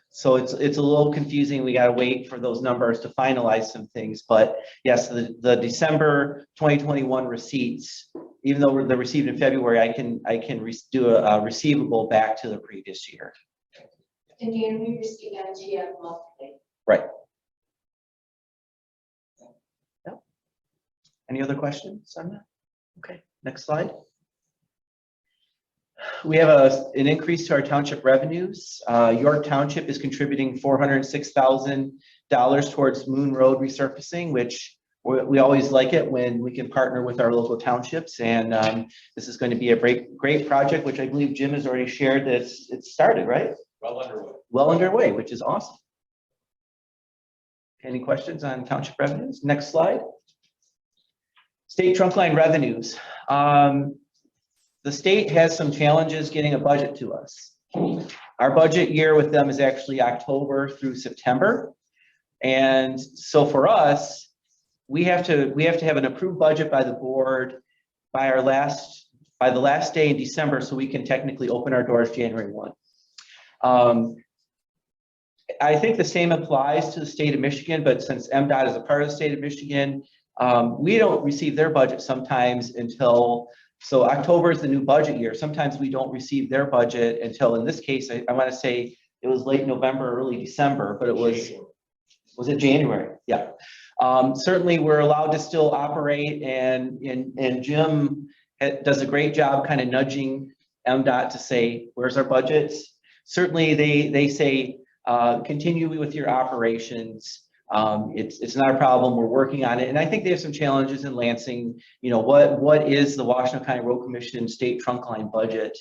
So it's a little confusing. We got to wait for those numbers to finalize some things. But yes, the December 2021 receipts, even though they're received in February, I can do a receivable back to the previous year. And Dan, we receive MGF monthly. Right. Any other questions on that? Okay, next slide. We have an increase to our township revenues. York Township is contributing $406,000 towards Moon Road resurfacing, which we always like it when we can partner with our local townships. And this is going to be a great project, which I believe Jim has already shared that it's started, right? Well underway. Well underway, which is awesome. Any questions on township revenues? Next slide. State trunk line revenues. The state has some challenges getting a budget to us. Our budget year with them is actually October through September. And so for us, we have to have an approved budget by the board by the last day in December, so we can technically open our doors January 1. I think the same applies to the state of Michigan, but since MDOT is a part of the state of Michigan, we don't receive their budget sometimes until So October is the new budget year. Sometimes we don't receive their budget until, in this case, I want to say it was late November, early December, but it was it January? Yeah. Certainly, we're allowed to still operate, and Jim does a great job kind of nudging MDOT to say, where's our budgets? Certainly, they say, continue with your operations. It's not a problem. We're working on it. And I think they have some challenges in Lansing. You know, what is the Washtenaw County Road Commission state trunk line budget?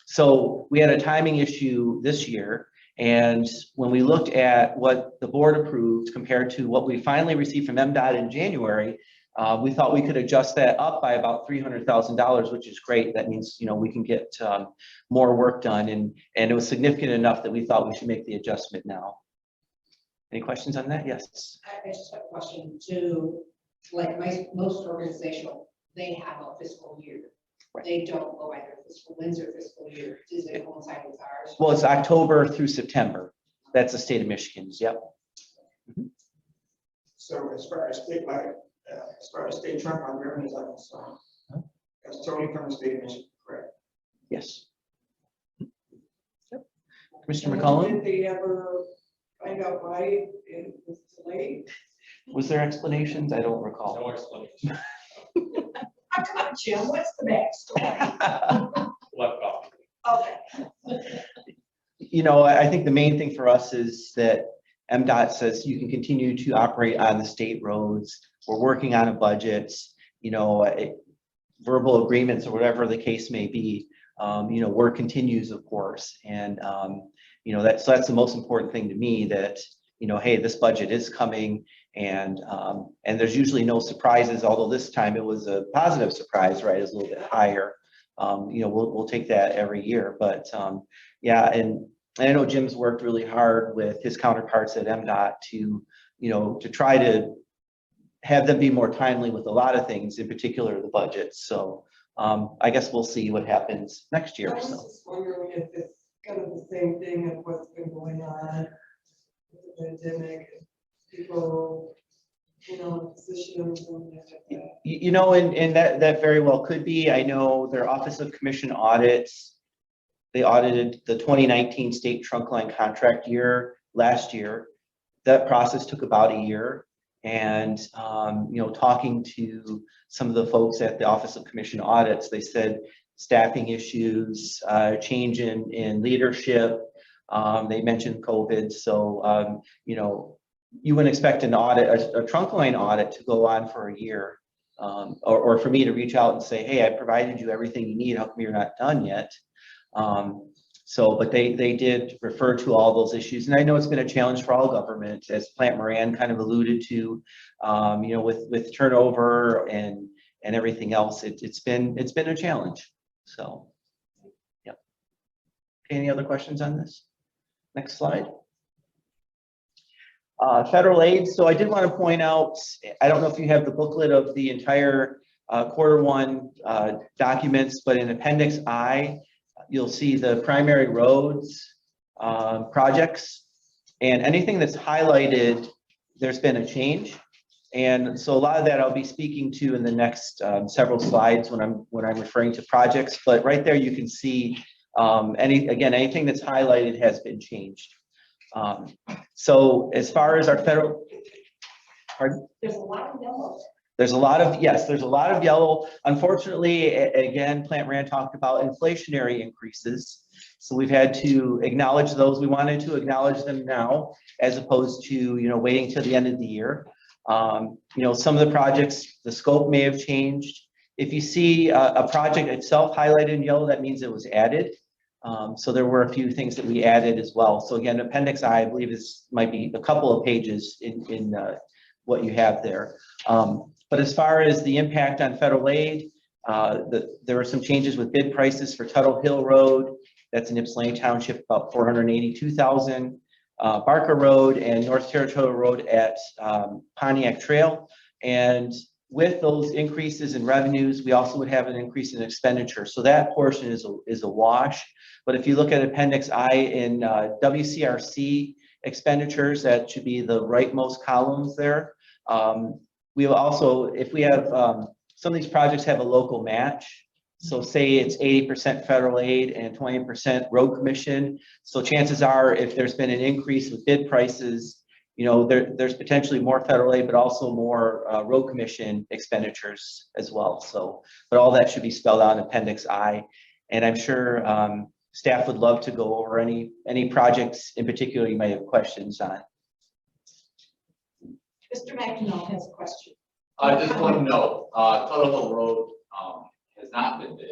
So we had a timing issue this year. And when we looked at what the board approved compared to what we finally received from MDOT in January, we thought we could adjust that up by about $300,000, which is great. That means, you know, we can get more work done, and it was significant enough that we thought we should make the adjustment now. Any questions on that? Yes. I just have a question to, like most organizational, they have a fiscal year. Right. They don't go by their fiscal, when's their fiscal year? Does it coincide with ours? Well, it's October through September. That's the state of Michigan's. Yep. So as far as state trunk line revenues are concerned, that's totally from the state of Michigan, correct? Yes. Yep. Commissioner McCollum, Did they ever find out why it was delayed? was there explanations? I don't recall. No explanation. Oh, come on, Jim, what's the backstory? Left off. Okay. You know, I think the main thing for us is that MDOT says you can continue to operate on the state roads. We're working on a budget, you know, verbal agreements or whatever the case may be. You know, work continues, of course. And, you know, that's the most important thing to me, that, you know, hey, this budget is coming, and there's usually no surprises, although this time it was a positive surprise, right? It was a little bit higher. You know, we'll take that every year, but yeah, and I know Jim's worked really hard with his counterparts at MDOT to, you know, to try to have them be more timely with a lot of things, in particular the budget. So I guess we'll see what happens next year. I was So just wondering if it's kind of the same thing as what's been going on with the pandemic, people, you know, in a position or something like that. you know, and that very well could be. I know their Office of Commission Audits, they audited the 2019 state trunk line contract year last year. That process took about a year. And, you know, talking to some of the folks at the Office of Commission Audits, they said staffing issues, change in leadership. They mentioned COVID. So, you know, you wouldn't expect an audit, a trunk line audit, to go on for a year. Or for me to reach out and say, hey, I provided you everything you need. How come you're not done yet? So, but they did refer to all those issues, and I know it's been a challenge for all government, as Plant Moran kind of alluded to, you know, with turnover and everything else. It's been a challenge. So, yeah. Okay, any other questions on this? Next slide. Federal aid. So I did want to point out, I don't know if you have the booklet of the entire Q1 documents, but in Appendix I, you'll see the primary roads projects, and anything that's highlighted, there's been a change. And so a lot of that I'll be speaking to in the next several slides when I'm referring to projects. But right there you can see anything that's highlighted has been changed. So as far as our federal, pardon? There's a lot of yellow. There's a lot of yellow. Unfortunately, again, Plant Moran talked about inflationary increases. So we've had to acknowledge those. We wanted to acknowledge them now, as opposed to, you know, waiting till the end of the year. You know, some of the projects, the scope may have changed. If you see a project itself highlighted in yellow, that means it was added. So there were a few things that we added as well. So again, Appendix I believe might be a couple of pages in what you have there. But as far as the impact on federal aid, there were some changes with bid prices for Tuttle Hill Road. That's in Ypsilanti Township, about $482,000. Barker Road and North Territorial Road at Pontiac Trail. And with those increases in revenues, we also would have an increase in expenditure. So that portion is a wash. But if you look at Appendix I in WCRC expenditures, that should be the rightmost columns there. We will also, if we have some of these projects have a local match. So say it's 80% federal aid and 20% road commission. So chances are, if there's been an increase with bid prices, you know, there's potentially more federal aid, but also more road commission expenditures as well. So, but all that should be spelled out in Appendix I. And I'm sure staff would love to go over any projects in particular you might have questions on. Mr. McEnroe has a question. I just want to know, Tuttle Hill Road, has not been bid,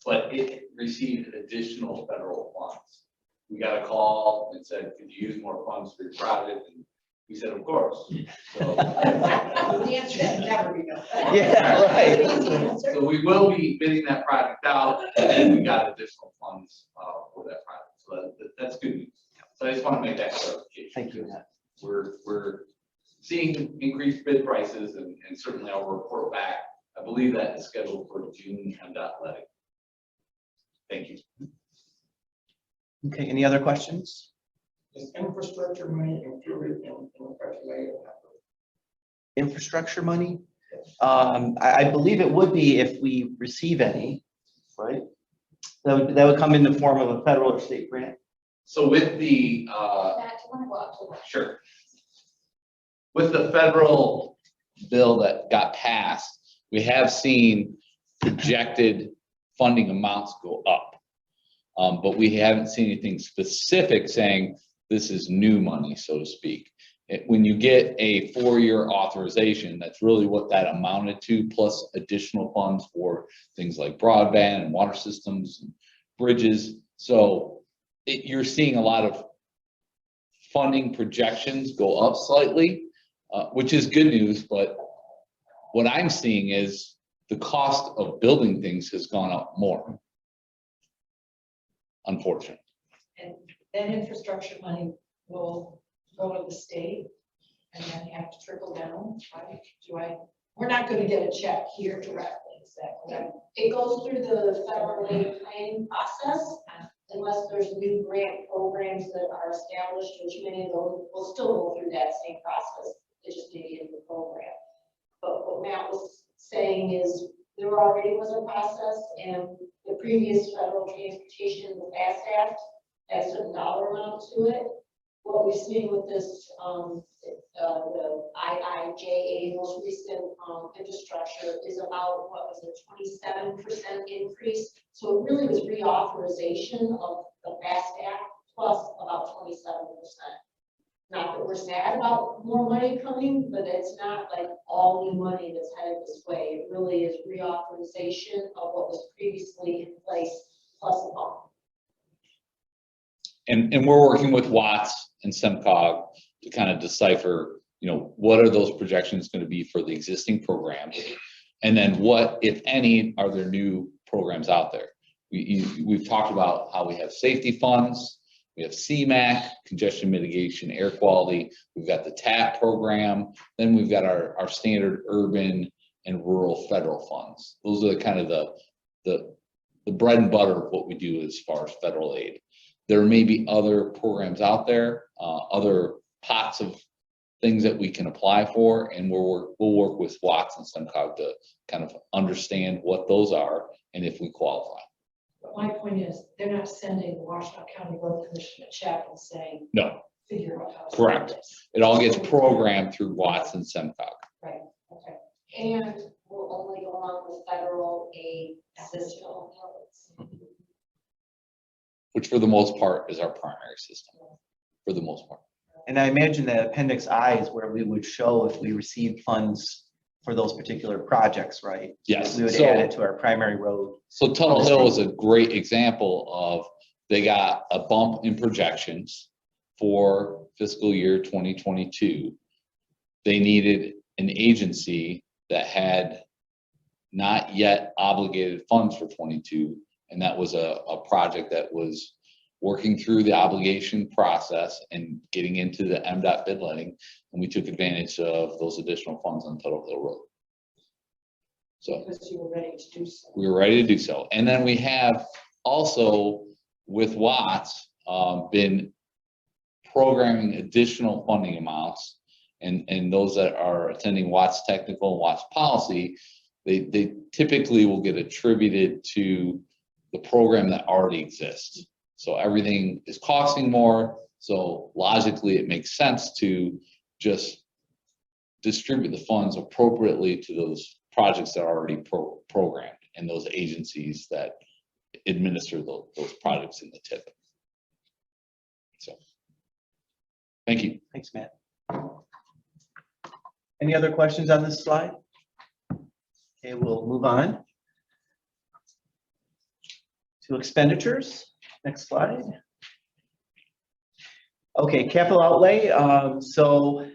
but it received additional federal funds. We got a call and said, could you use more funds for your project? And we said, of course. So, The answer is never be no. Yeah, right. so we will be bidding that project out, and we got additional funds, for that project. So that's good news. So I just want to make that clarification. Thank you. We're seeing increased bid prices, and certainly I'll report back. I believe that is scheduled for June MDOT letting. Thank you. Okay, any other questions? Is infrastructure money included in the federal aid? Infrastructure money? I believe it would be if we receive any, right? That would come in the form of a federal or state grant. So with the, Matt, do you want to go up to the? sure. With the federal bill that got passed, we have seen projected funding amounts go up. But we haven't seen anything specific saying this is new money, so to speak. When you get a 4-year authorization, that's really what that amounted to, plus additional funds for things like broadband and water systems and bridges. So you're seeing a lot of funding projections go up slightly, which is good news. But what I'm seeing is the cost of building things has gone up more, unfortunately. And that infrastructure money will go to the state and then have to trickle down. We're not gonna get a check here directly, is that correct? It goes through the federal aid planning process, unless there's new grant programs that are established, which many of those will still go through that same process. They just didn't get the program. But what Matt was saying is there already was a process, and the previous federal transportation, the FAST Act, has a dollar amount to it. What we've seen with this, the IIJA, most recent infrastructure, is about, what was it, 27% increase. So it really was reauthorization of the FAST Act plus about 27%. Not that we're sad about more money coming, but it's not like all new money that's headed this way. It really is reauthorization of what was previously in place plus a bump. And we're working with Watts and SEMCOG to kind of decipher, you know, what are those projections going to be for the existing programs? And then what, if any, are there new programs out there? We've talked about how we have safety funds, we have CMAQ, congestion mitigation, air quality, we've got the TAP program, then we've got our standard urban and rural federal funds. Those are the kind of the bread and butter of what we do as far as federal aid. There may be other programs out there, other pots of things that we can apply for, and we'll work with Watts and SEMCOG to kind of understand what those are and if we qualify. But my point is, they're not sending the Washtenaw County Road Commission a check and saying, No, figure out how to. correct. do this. It all gets programmed through Watts and SEMCOG. Right, okay. And we'll only go on with federal aid system. Which for the most part is our primary system, for the most part. And I imagine that Appendix I is where we would show if we received funds for those particular projects, right? Yes. We would So- add it to our primary road. So Tuttle Hill is a great example of, they got a bump in projections for fiscal year 2022. They needed an agency that had not yet obligated funds for 22. And that was a project that was working through the obligation process and getting into the MDOT bid letting. And we took advantage of those additional funds on Tuttle Hill Road. So Because you were ready to do so. we were ready to do so. And then we have also with Watts been programming additional funding amounts, and those that are attending Watts Technical and Watts Policy, they typically will get attributed to the program that already exists. So everything is costing more, so logically it makes sense to just distribute the funds appropriately to those projects that are already programmed and those agencies that administer those projects in the TIP. So, thank you. Thanks, Matt. Any other questions on this slide? Okay, we'll move on to expenditures. Next slide. Okay, capital outlay. So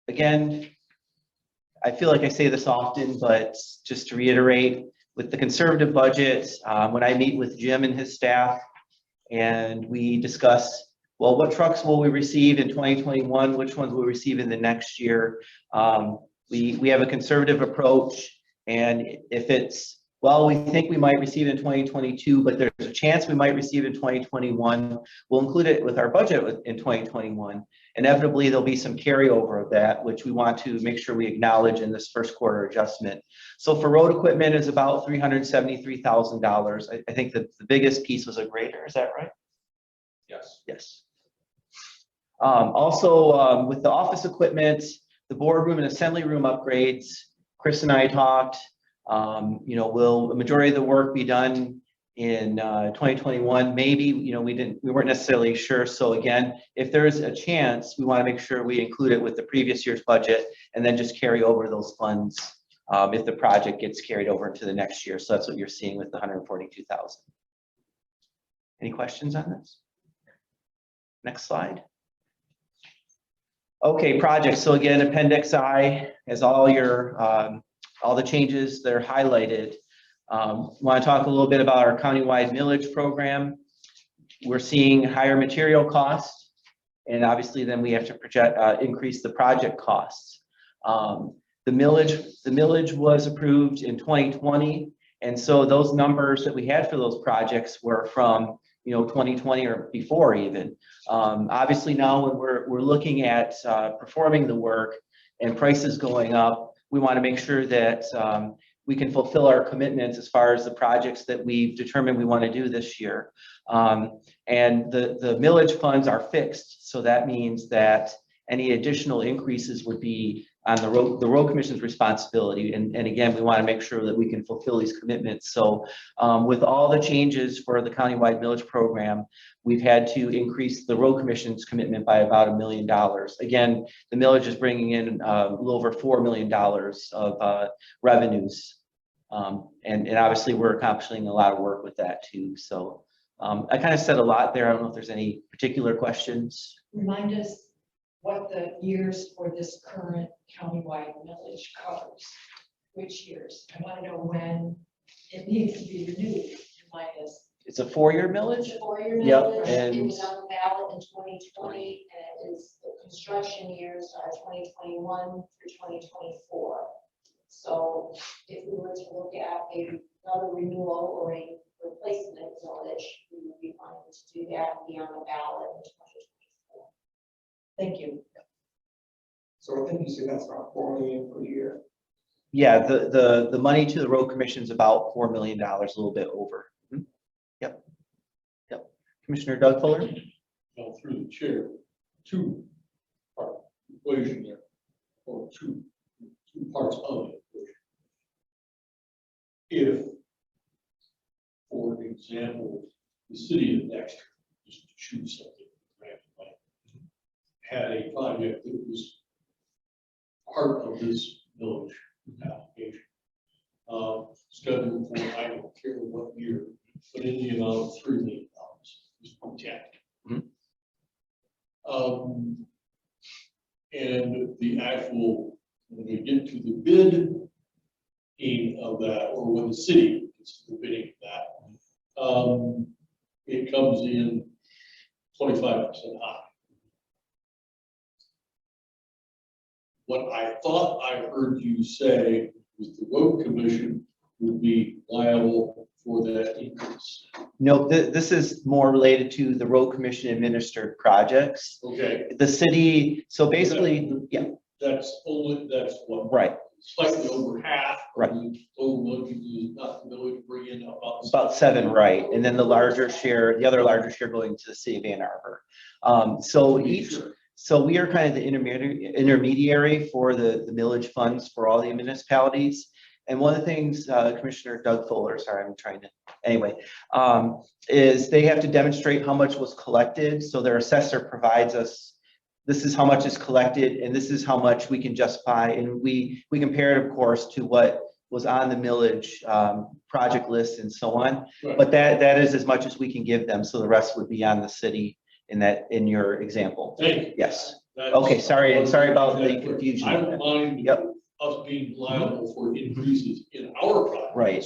again, I feel like I say this often, but just to reiterate, with the conservative budget, when I meet with Jim and his staff and we discuss, well, what trucks will we receive in 2021? Which ones will we receive in the next year? We have a conservative approach, and if it's, well, we think we might receive in 2022, but there's a chance we might receive in 2021, we'll include it with our budget in 2021. Inevitably, there'll be some carryover of that, which we want to make sure we acknowledge in this first quarter adjustment. So for road equipment is about $373,000. I think that the biggest piece was a grader, is that right? Yes. Yes. Also, with the office equipment, the boardroom and assembly room upgrades, Chris and I talked, will the majority of the work be done in 2021? Maybe, we weren't necessarily sure. So again, if there's a chance, we want to make sure we include it with the previous year's budget and then just carry over those funds if the project gets carried over into the next year. So that's what you're seeing with the $142,000. Any questions on this? Next slide. Okay, projects. So again, Appendix I has all the changes that are highlighted. Want to talk a little bit about our countywide millage program. We're seeing higher material costs, and obviously then we have to project increase the project costs. The millage was approved in 2020, and so those numbers that we had for those projects were from 2020 or before even. Obviously now when we're looking at performing the work and prices going up, we want to make sure that we can fulfill our commitments as far as the projects that we've determined we want to do this year. And the millage funds are fixed, so that means that any additional increases would be on the road commission's responsibility. And again, we want to make sure that we can fulfill these commitments. So with all the changes for the countywide millage program, we've had to increase the road commission's commitment by about $1 million. Again, the millage is bringing in a little over $4 million of revenues. And obviously we're accomplishing a lot of work with that too. So I kind of said a lot there. I don't know if there's any particular questions. Remind us what the years for this current countywide millage covers. Which years? I want to know when it needs to be renewed. Remind us. It's a 4-year millage? It's a 4-year Yep, millage. and- It was on the ballot in 2020, and it is, the construction years are 2021 through 2024. So if we were to look at another renewal or a replacement millage, we would be wanting to do that and be on the ballot in 2024. Thank you. So I think you said that's about $4 million per year. Yeah, the money to the road commission is about $4 million, a little bit over. Mhm. Yep. Commissioner Doug Fuller? Now, through the chair, two-part equation there, or two parts of the equation. If, for example, the city of Dexter, just to choose something, had a project that was part of this village application, scheduled for, I don't care what year, but in the amount of $3 million, just protect. And the actual, when we get to the bidding of that, or when the city gets to the bidding of that, it comes in 25% high. What I thought I heard you say was the road commission would be liable for that increase. No, this is more related to the road commission administered projects. Okay. The city, so basically, yeah, That's what. right. slightly over half. Right. The total money is not the ability to bring in about. About 7, right, and then the larger share, the other larger share going to the city of Ann Arbor. So we are kind of the intermediary for the millage funds for all the municipalities. And one of the things, Commissioner Doug Fuller, sorry, I'm trying to, anyway, is they have to demonstrate how much was collected. So their assessor provides us, this is how much is collected and this is how much we can justify. And we compare it, of course, to what was on the millage project list and so on. Right. But that is as much as we can give them. So the rest would be on the city in your example. Thank you. Yes. That's- Okay, sorry about the confusion. I don't mind Yep. us being liable for increases in our projects. Right.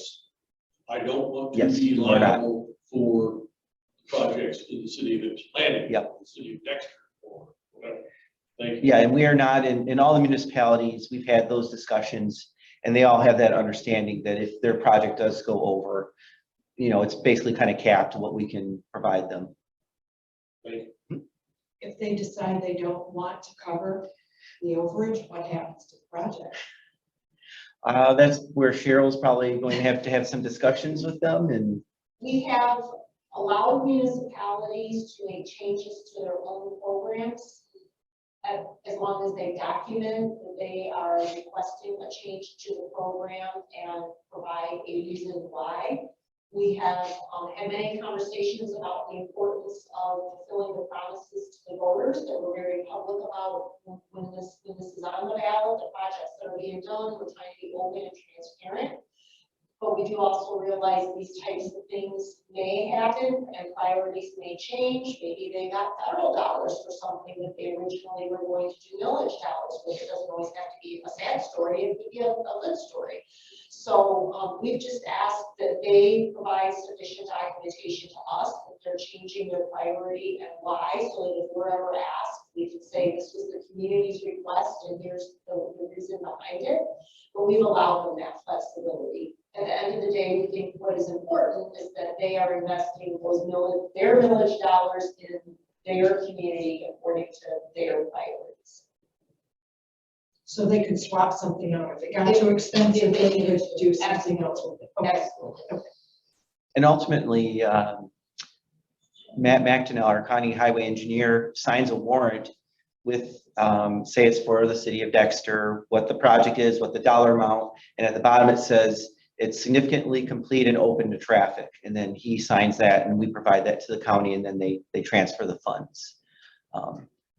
I don't want to Yes, be we're not. liable for projects in the city of Ypsilanti. Yep. The city of Dexter or whatever. Thank you. Yeah, and we are not in all the municipalities, we've had those discussions and they all have that understanding that if their project does go over, it's basically kind of capped to what we can provide them. Thank you. If they decide they don't want to cover the overage, what happens to the project? That's where Cheryl's probably going to have some discussions with them and. We have allowed municipalities to make changes to their own programs as long as they document that they are requesting a change to the program and provide a reason why. We have had many conversations about the importance of fulfilling the promises to the voters that we're very public about when this is on the ballot, the projects that are being done. We're trying to be open and transparent. But we do also realize these types of things may happen and priorities may change. Maybe they got federal dollars for something that they originally were going to do millage dollars with. It doesn't always have to be a sad story, it could be a good story. So we've just asked that they provide sufficient documentation to us that they're changing their priority and why, so that if we're ever asked, we can say this was the community's request and here's the reason behind it. But we've allowed them that flexibility. At the end of the day, we think what is important is that they are investing their millage dollars in their community according to their priorities. So they could swap something out if it got too expensive, they needed to do something else with it. Okay. Absolutely. And ultimately, Matt McTonnell, our county highway engineer, signs a warrant with, say it's for the city of Dexter, what the project is, what the dollar amount, and at the bottom it says it's significantly complete and open to traffic. And then he signs that and we provide that to the county and then they transfer the funds.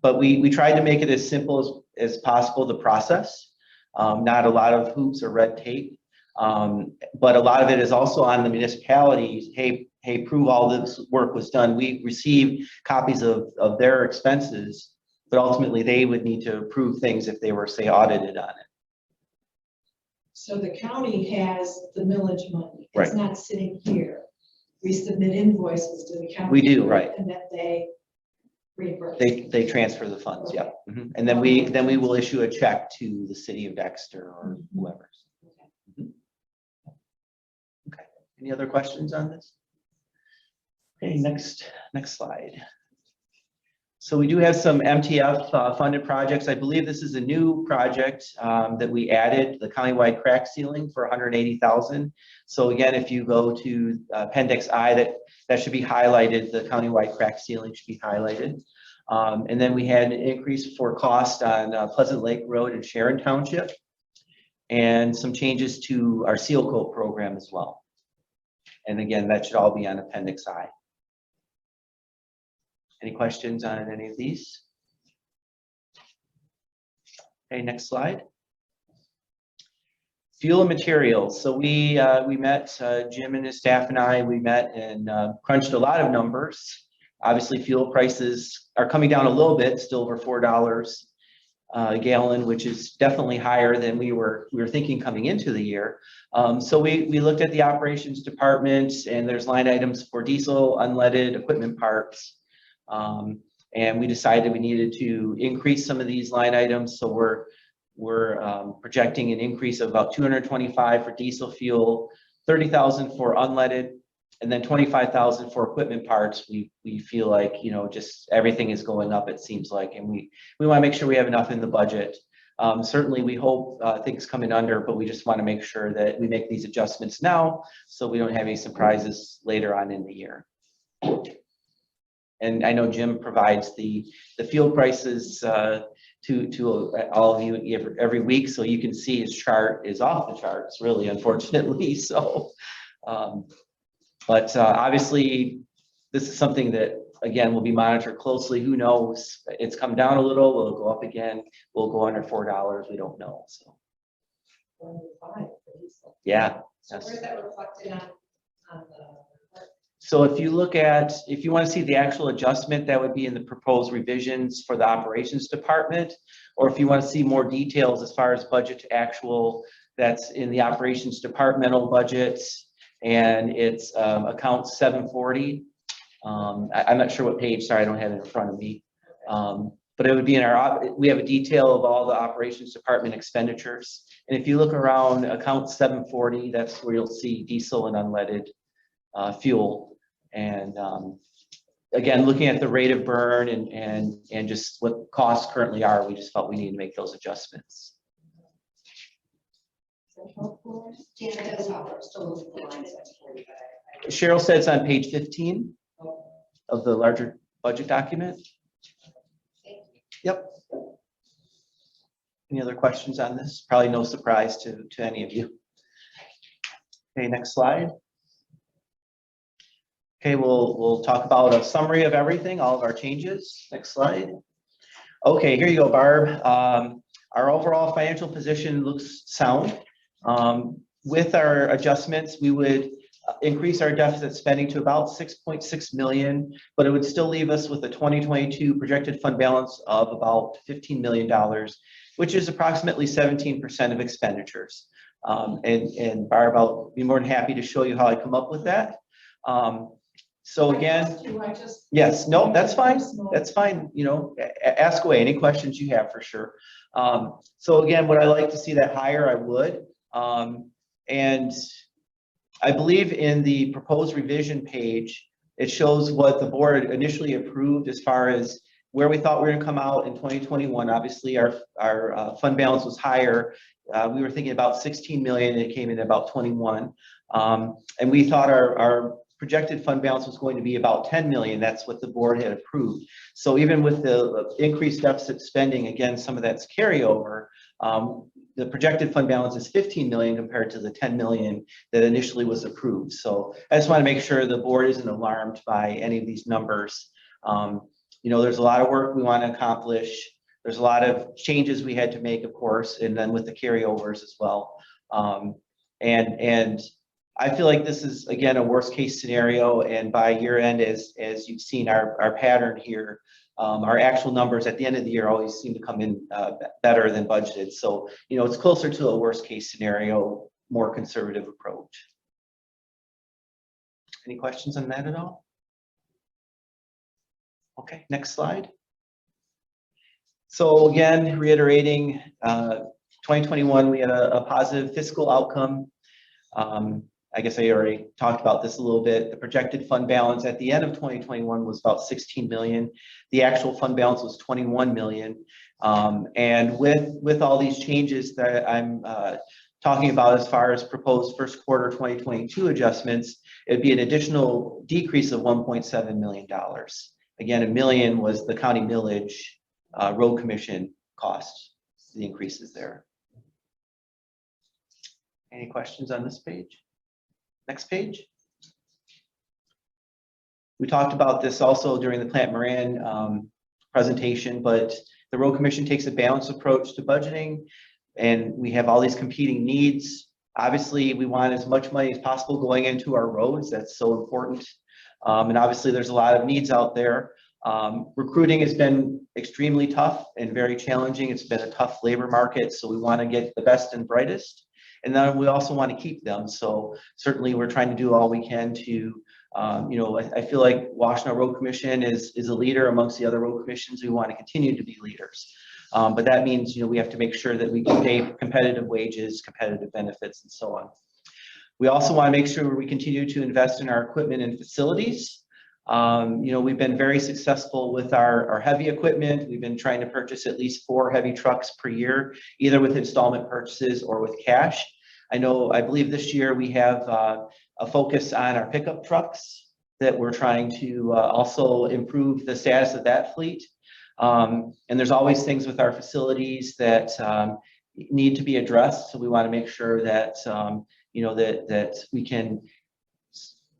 But we tried to make it as simple as possible, the process. Not a lot of hoops or red tape. But a lot of it is also on the municipalities. Hey, prove all this work was done. We receive copies of their expenses, but ultimately they would need to approve things if they were, say, audited on it. So the county has the millage money. Right. It's not sitting here. We submit invoices to the county. We do, right. And then they reimburse. They transfer the funds, yeah. Mhm. And then we will issue a check to the city of Dexter or whoever. Mhm. Okay, any other questions on this? Okay, next slide. So we do have some MTF funded projects. I believe this is a new project that we added, the countywide crack ceiling for 180,000. So again, if you go to Appendix I, that should be highlighted. The countywide crack ceiling should be highlighted. And then we had an increase for cost on Pleasant Lake Road in Sharon Township, and some changes to our seal coat program as well. And again, that should all be on Appendix I. Any questions on any of these? Okay, next slide. Fuel and materials. So we met, Jim and his staff and I, we met and crunched a lot of numbers. Obviously, fuel prices are coming down a little bit, still over $4 a gallon, which is definitely higher than we were thinking coming into the year. So we looked at the operations department, and there's line items for diesel, unleaded, equipment parts. And we decided we needed to increase some of these line items. So we're projecting an increase of about 225 for diesel fuel, 30,000 for unleaded, and then 25,000 for equipment parts. We feel like, just everything is going up, it seems like, and we want to make sure we have enough in the budget Certainly, we hope things come in under, but we just want to make sure that we make these adjustments now so we don't have any surprises later on in the year. And I know Jim provides the fuel prices to all of you every week, so you can see his chart is off the charts, really, unfortunately. So, but obviously, this is something that, again, will be monitored closely. Who knows? It's come down a little. Will it go up again? Will it go under $4? We don't know. So, yeah. So where's that reflected on the report? So if you look at, if you want to see the actual adjustment, that would be in the proposed revisions for the operations department. Or if you want to see more details as far as budget to actual, that's in the operations departmental budgets, and it's account 740. I'm not sure what page, sorry, I don't have it in front of me. But it would be in our, we have a detail of all the operations department expenditures. And if you look around account 740, that's where you'll see diesel and unleaded fuel. And again, looking at the rate of burn and just what costs currently are, we just felt we need to make those adjustments. Cheryl said it's on page 15 of the larger budget document. Yep. Any other questions on this? Probably no surprise to any of you. Okay, next slide. Okay, we'll talk about a summary of everything, all of our changes. Next slide. Okay, here you go, Barb. Our overall financial position looks sound. With our adjustments, we would increase our deficit spending to about 6.6 million, but it would still leave us with a 2022 projected fund balance of about $15 million, which is approximately 17% of expenditures. And Barb, I'll be more than happy to show you how I come up with that. So again, yes, no, that's fine. That's fine. You know, ask away any questions you have for sure. So again, would I like to see that higher? I would. And I believe in the proposed revision page, it shows what the board initially approved as far as where we thought we were going to come out in 2021. Obviously, our fund balance was higher. We were thinking about 16 million, and it came in at about 21. And we thought our projected fund balance was going to be about 10 million. That's what the board had approved. So even with the increased deficit spending, again, some of that's carryover. The projected fund balance is 15 million compared to the 10 million that initially was approved. So I just want to make sure the board isn't alarmed by any of these numbers. You know, there's a lot of work we want to accomplish. There's a lot of changes we had to make, of course, and then with the carryovers as well. And I feel like this is, again, a worst case scenario. And by year end, as you've seen our pattern here, our actual numbers at the end of the year always seem to come in better than budgeted. So, you know, it's closer to a worst case scenario, more conservative approach. Any questions on that at all? Okay, next slide. So again, reiterating, 2021, we had a positive fiscal outcome. I guess I already talked about this a little bit. The projected fund balance at the end of 2021 was about 16 million. The actual fund balance was 21 million. And with all these changes that I'm talking about as far as proposed first quarter 2022 adjustments, it'd be an additional decrease of $1.7 million. Again, $1 million was the county millage road commission costs, the increases there. Any questions on this page? Next page. We talked about this also during the Plant Moran presentation, but the road commission takes a balanced approach to budgeting, and we have all these competing needs. Obviously, we want as much money as possible going into our roads. That's so important. And obviously, there's a lot of needs out there. Recruiting has been extremely tough and very challenging. It's been a tough labor market, so we want to get the best and brightest. And then we also want to keep them. So certainly we're trying to do all we can to, you know, I feel like Washtenaw Road Commission is a leader amongst the other road commissions. We want to continue to be leaders. But that means, you know, we have to make sure that we can pay competitive wages, competitive benefits, and so on. We also want to make sure we continue to invest in our equipment and facilities. We've been very successful with our heavy equipment. We've been trying to purchase at least 4 heavy trucks per year, either with installment purchases or with cash. I believe this year we have a focus on our pickup trucks that we're trying to also improve the status of that fleet. And there's always things with our facilities that need to be addressed. So we want to make sure that, that we can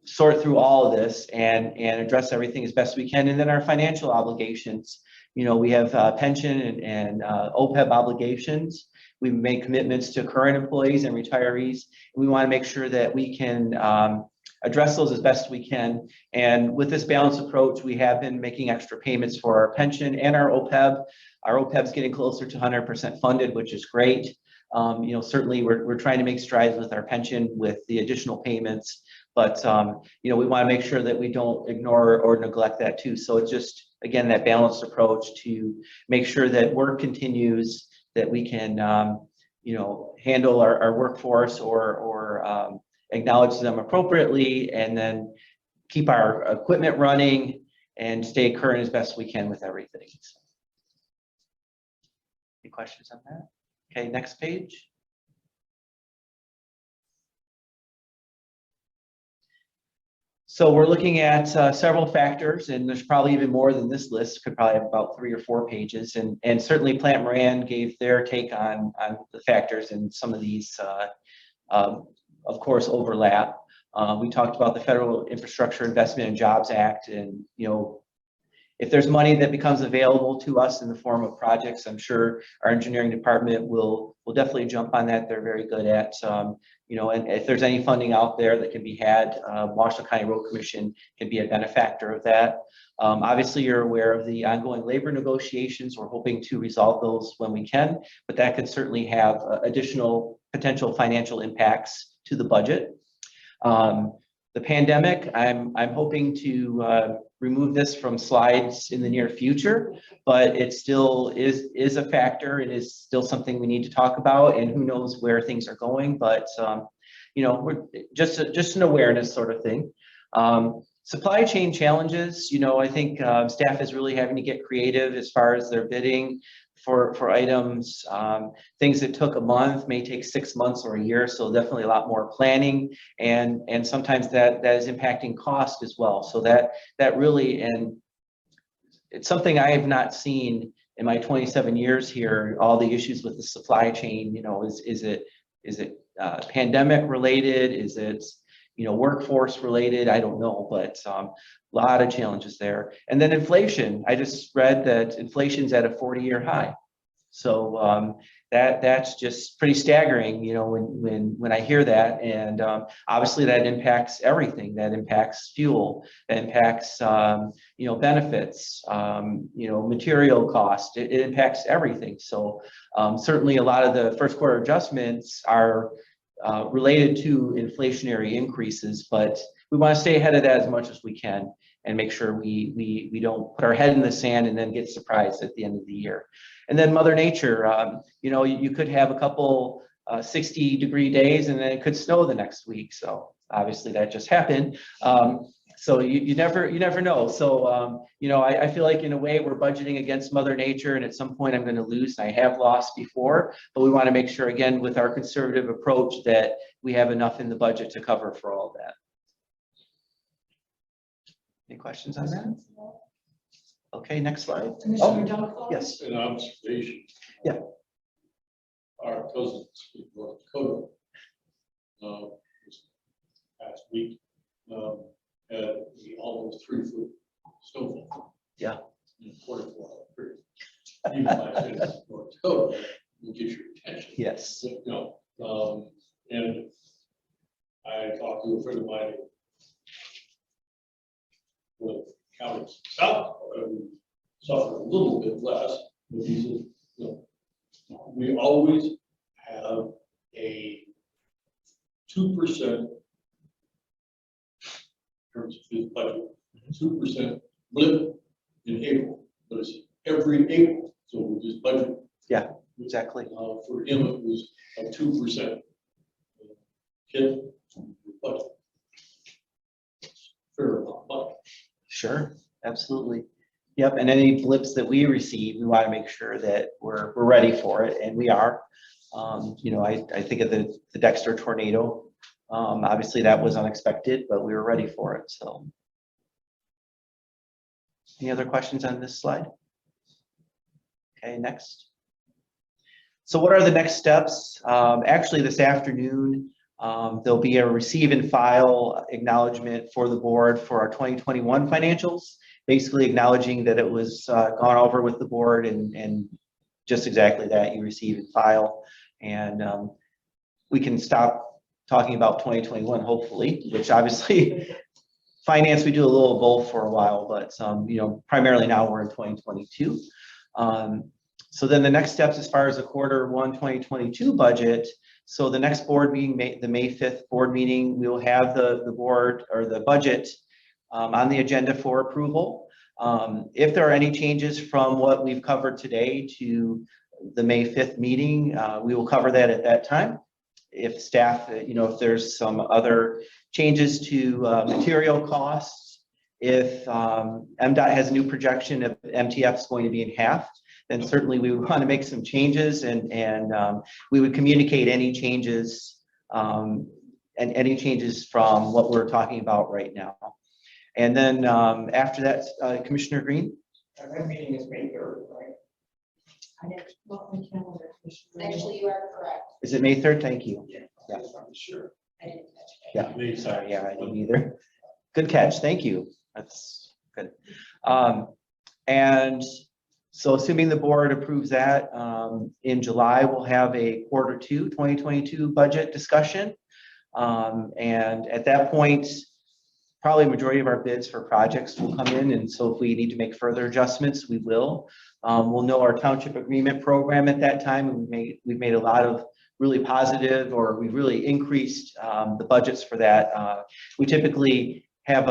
sort through all of this and address everything as best we can. And then our financial obligations, we have pension and OPEB obligations. We've made commitments to current employees and retirees. We want to make sure that we can address those as best we can. And with this balanced approach, we have been making extra payments for our pension and our OPEB. Our OPEB is getting closer to 100% funded, which is great. Certainly we're trying to make strides with our pension with the additional payments, but we want to make sure that we don't ignore or neglect that too. So it's just, again, that balanced approach to make sure that work continues, that we can, handle our workforce or acknowledge them appropriately, and then keep our equipment running and stay current as best we can with everything. So, any questions on that? Okay, next page. So we're looking at several factors, and there's probably even more than this list. Could probably have about 3 or 4 pages, and certainly Plant Moran gave their take on the factors, and some of these, of course, overlap. We talked about the Federal Infrastructure Investment and Jobs Act, and if there's money that becomes available to us in the form of projects, I'm sure our engineering department will definitely jump on that. They're very good at, and if there's any funding out there that can be had, Washtenaw County Road Commission can be a benefactor of that. Obviously, you're aware of the ongoing labor negotiations. We're hoping to resolve those when we can, but that could certainly have additional potential financial impacts to the budget. The pandemic, I'm hoping to remove this from slides in the near future, but it still is a factor. It is still something we need to talk about, and who knows where things are going, but we're just an awareness sort of thing. Supply chain challenges, I think staff is really having to get creative as far as their bidding for items. Things that took a month may take 6 months or a year, so definitely a lot more planning, and sometimes that is impacting cost as well. So that really, and it's something I have not seen in my 27 years here, all the issues with the supply chain. Is it pandemic related? Is it workforce related? I don't know, but a lot of challenges there. And then inflation. I just read that inflation's at a 40-year high. So that's just pretty staggering, when I hear that. And obviously that impacts everything. That impacts fuel, that impacts benefits, material cost. It impacts everything. So certainly a lot of the first quarter adjustments are related to inflationary increases, but we want to stay ahead of that as much as we can and make sure we don't put our head in the sand and then get surprised at the end of the year. And then Mother Nature, you could have a couple 60-degree days, and then it could snow the next week. So obviously that just happened. So you never know. So, I feel like in a way we're budgeting against Mother Nature, and at some point I'm going to lose, and I have lost before, but we want to make sure, again, with our conservative approach, that we have enough in the budget to cover for all that. Any questions on that? Okay, next slide. Commissioner Dunkel? Yes. An observation. Yeah. Our cousins in North Dakota, this past week, had the almost 3-foot snowfall. Yeah. In a 24-hour period. Even my friends in North Dakota will get your attention. Yes. And I talked to a friend of mine with counties south, who suffered a little bit less, but he said, we always have a 2% in terms of his budget, 2% blip in April, but it's every April, so we just budget. Yeah, exactly. For him, it was a 2% hit budget. Fair amount of money. Sure, absolutely. Yep, and any blips that we receive, we want to make sure that we're ready for it, and we are. You know, I think of the Dexter tornado. Obviously that was unexpected, but we were ready for it, so. Any other questions on this slide? Okay, next. So what are the next steps? Actually, this afternoon, there'll be a receive and file acknowledgement for the board for our 2021 financials, basically acknowledging that it was gone over with the board and just exactly that, you receive and file. And we can stop talking about 2021, hopefully, which obviously finance, we do a little of both for a while, but you know, primarily now we're in 2022. So then the next steps as far as the Q1 2022 budget. So the next board meeting, the May 5th board meeting, we will have the board or the budget on the agenda for approval. If there are any changes from what we've covered today to the May 5th meeting, we will cover that at that time. If staff, you know, if there's some other changes to material costs, if MDOT has a new projection of MTF is going to be in half, then certainly we would want to make some changes and we would communicate any changes and any changes from what we're talking about right now. And then after that, Commissioner Green? That meeting is May 3rd, right? I didn't look at my calendar, Commissioner. Actually, you are correct. Is it May 3rd? Thank you. Yeah. Yeah. I'm sure. I didn't catch it. Yeah, sorry, yeah, I didn't either. Good catch, thank you. That's good. And so assuming the board approves that, in July, we'll have a Q2 2022 budget discussion. And at that point, probably a majority of our bids for projects will come in. And so if we need to make further adjustments, we will. We'll know our township agreement program at that time. And we've made a lot of really positive, or we've really increased the budgets for that. We typically have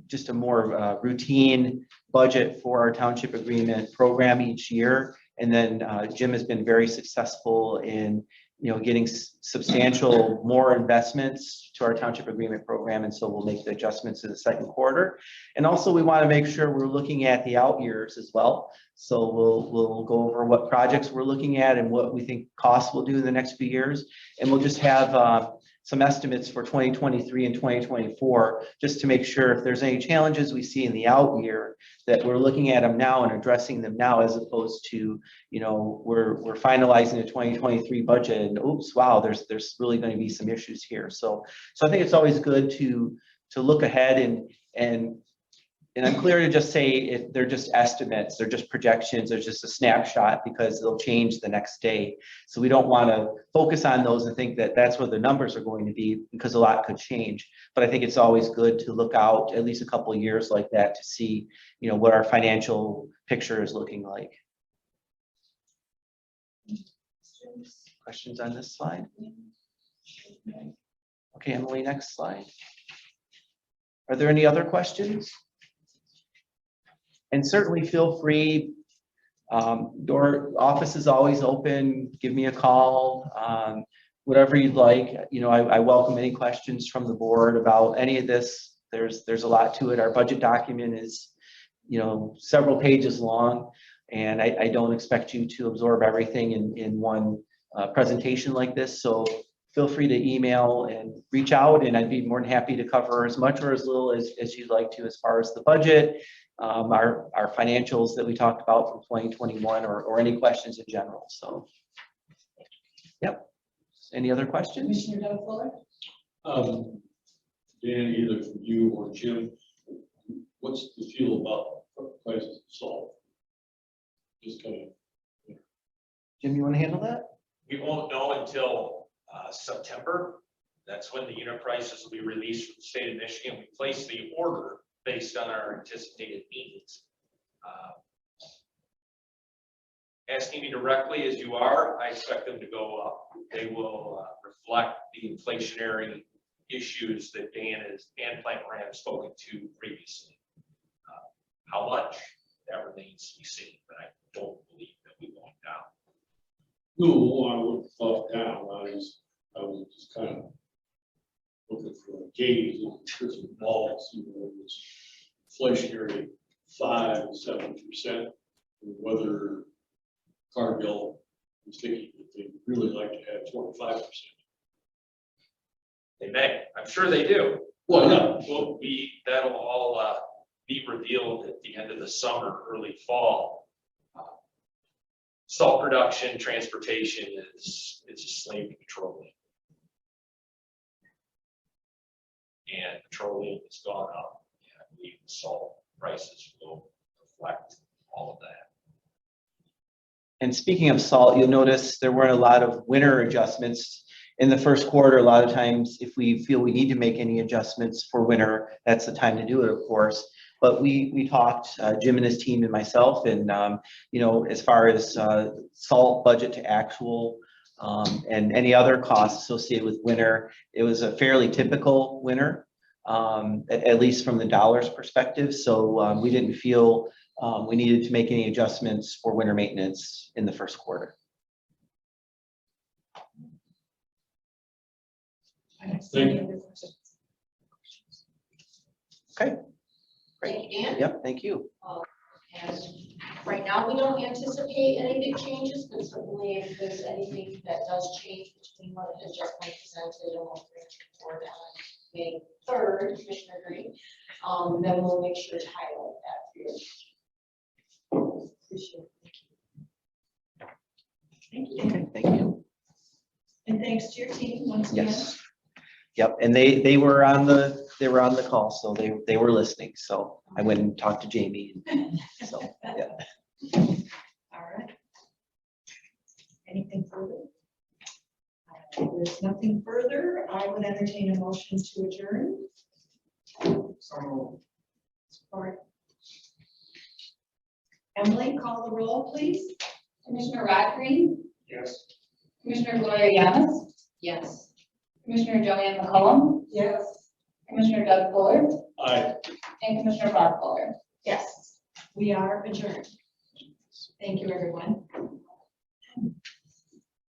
just a more routine budget for our township agreement program each year. And then Jim has been very successful in, you know, getting substantial more investments to our township agreement program. And so we'll make the adjustments in the Q2. And also we want to make sure we're looking at the out years as well. So we'll go over what projects we're looking at and what we think costs will do in the next few years. And we'll just have some estimates for 2023 and 2024, just to make sure if there's any challenges we see in the out year, that we're looking at them now and addressing them now, as opposed to, you know, we're finalizing the 2023 budget and oops, wow, there's really going to be some issues here. So I think it's always good to look ahead and I'm clear to just say if they're just estimates, they're just projections, they're just a snapshot, because they'll change the next day. So we don't want to focus on those and think that that's where the numbers are going to be, because a lot could change. But I think it's always good to look out at least a couple of years like that to see, you know, what our financial picture is looking like. Questions on this slide? Okay, Emily, next slide. Are there any other questions? And certainly feel free, office is always open, give me a call, whatever you'd like. You know, I welcome any questions from the board about any of this. There's a lot to it. Our budget document is, you know, several pages long, and I don't expect you to absorb everything in one presentation like this. So feel free to email and reach out, and I'd be more than happy to cover as much or as little as you'd like to as far as the budget, our financials that we talked about from 2021, or any questions in general. So, yep. Any other questions? Commissioner Doug Fuller? Dan, either from you or Jim, what's the feel about prices of salt? Just kind of. Jim, you want to handle that? We won't know until September. That's when the unit prices will be released from the state of Michigan. We place the order based on our anticipated needs. Asking me directly as you are, I expect them to go up. They will reflect the inflationary issues that Dan and Plant Moran have spoken to previously. How much, that remains to be seen, but I don't believe that we won't down. No, I would thought down. I was just kind of looking for gains in crystal balls, you know, this inflationary 5-7%, whether Cargill is thinking that they'd really like to have 25%. They may, I'm sure they do. Well, yeah. Well, that'll all be revealed at the end of the summer, early fall. Salt production, transportation is a slave to petroleum. And petroleum has gone up, and I believe the salt prices will reflect all of that. And speaking of salt, you'll notice there weren't a lot of winter adjustments in the first quarter. A lot of times, if we feel we need to make any adjustments for winter, that's the time to do it, of course. But we talked, Jim and his team and myself, and you know, as far as salt budget to actual and any other costs associated with winter, it was a fairly typical winter, at least from the dollars perspective. So we didn't feel we needed to make any adjustments for winter maintenance in the first quarter. Thank you. Okay. Thank you, Dan. Yep, thank you. And right now, we don't anticipate any big changes, but certainly if there's anything that does change between what has just been presented and what we're going to report on May 3rd, Commissioner Green, then we'll make sure to highlight that for you. Appreciate it. Thank you. Okay, thank you. And thanks to your team once again. Yes. Yep, and they were on the call, so they were listening. So I went and talked to Jamie. So yeah. All right. Anything further? There's nothing further. I would entertain a motion to adjourn. Support. Emily, call the roll, please. Commissioner Rod Green, Yes. Commissioner Gloria Yamas, Yes. Commissioner Joanne McCollum, Yes. Commissioner Doug Fuller, Aye. and Commissioner Bob Fuller. Yes, we are adjourned. Thank you, everyone.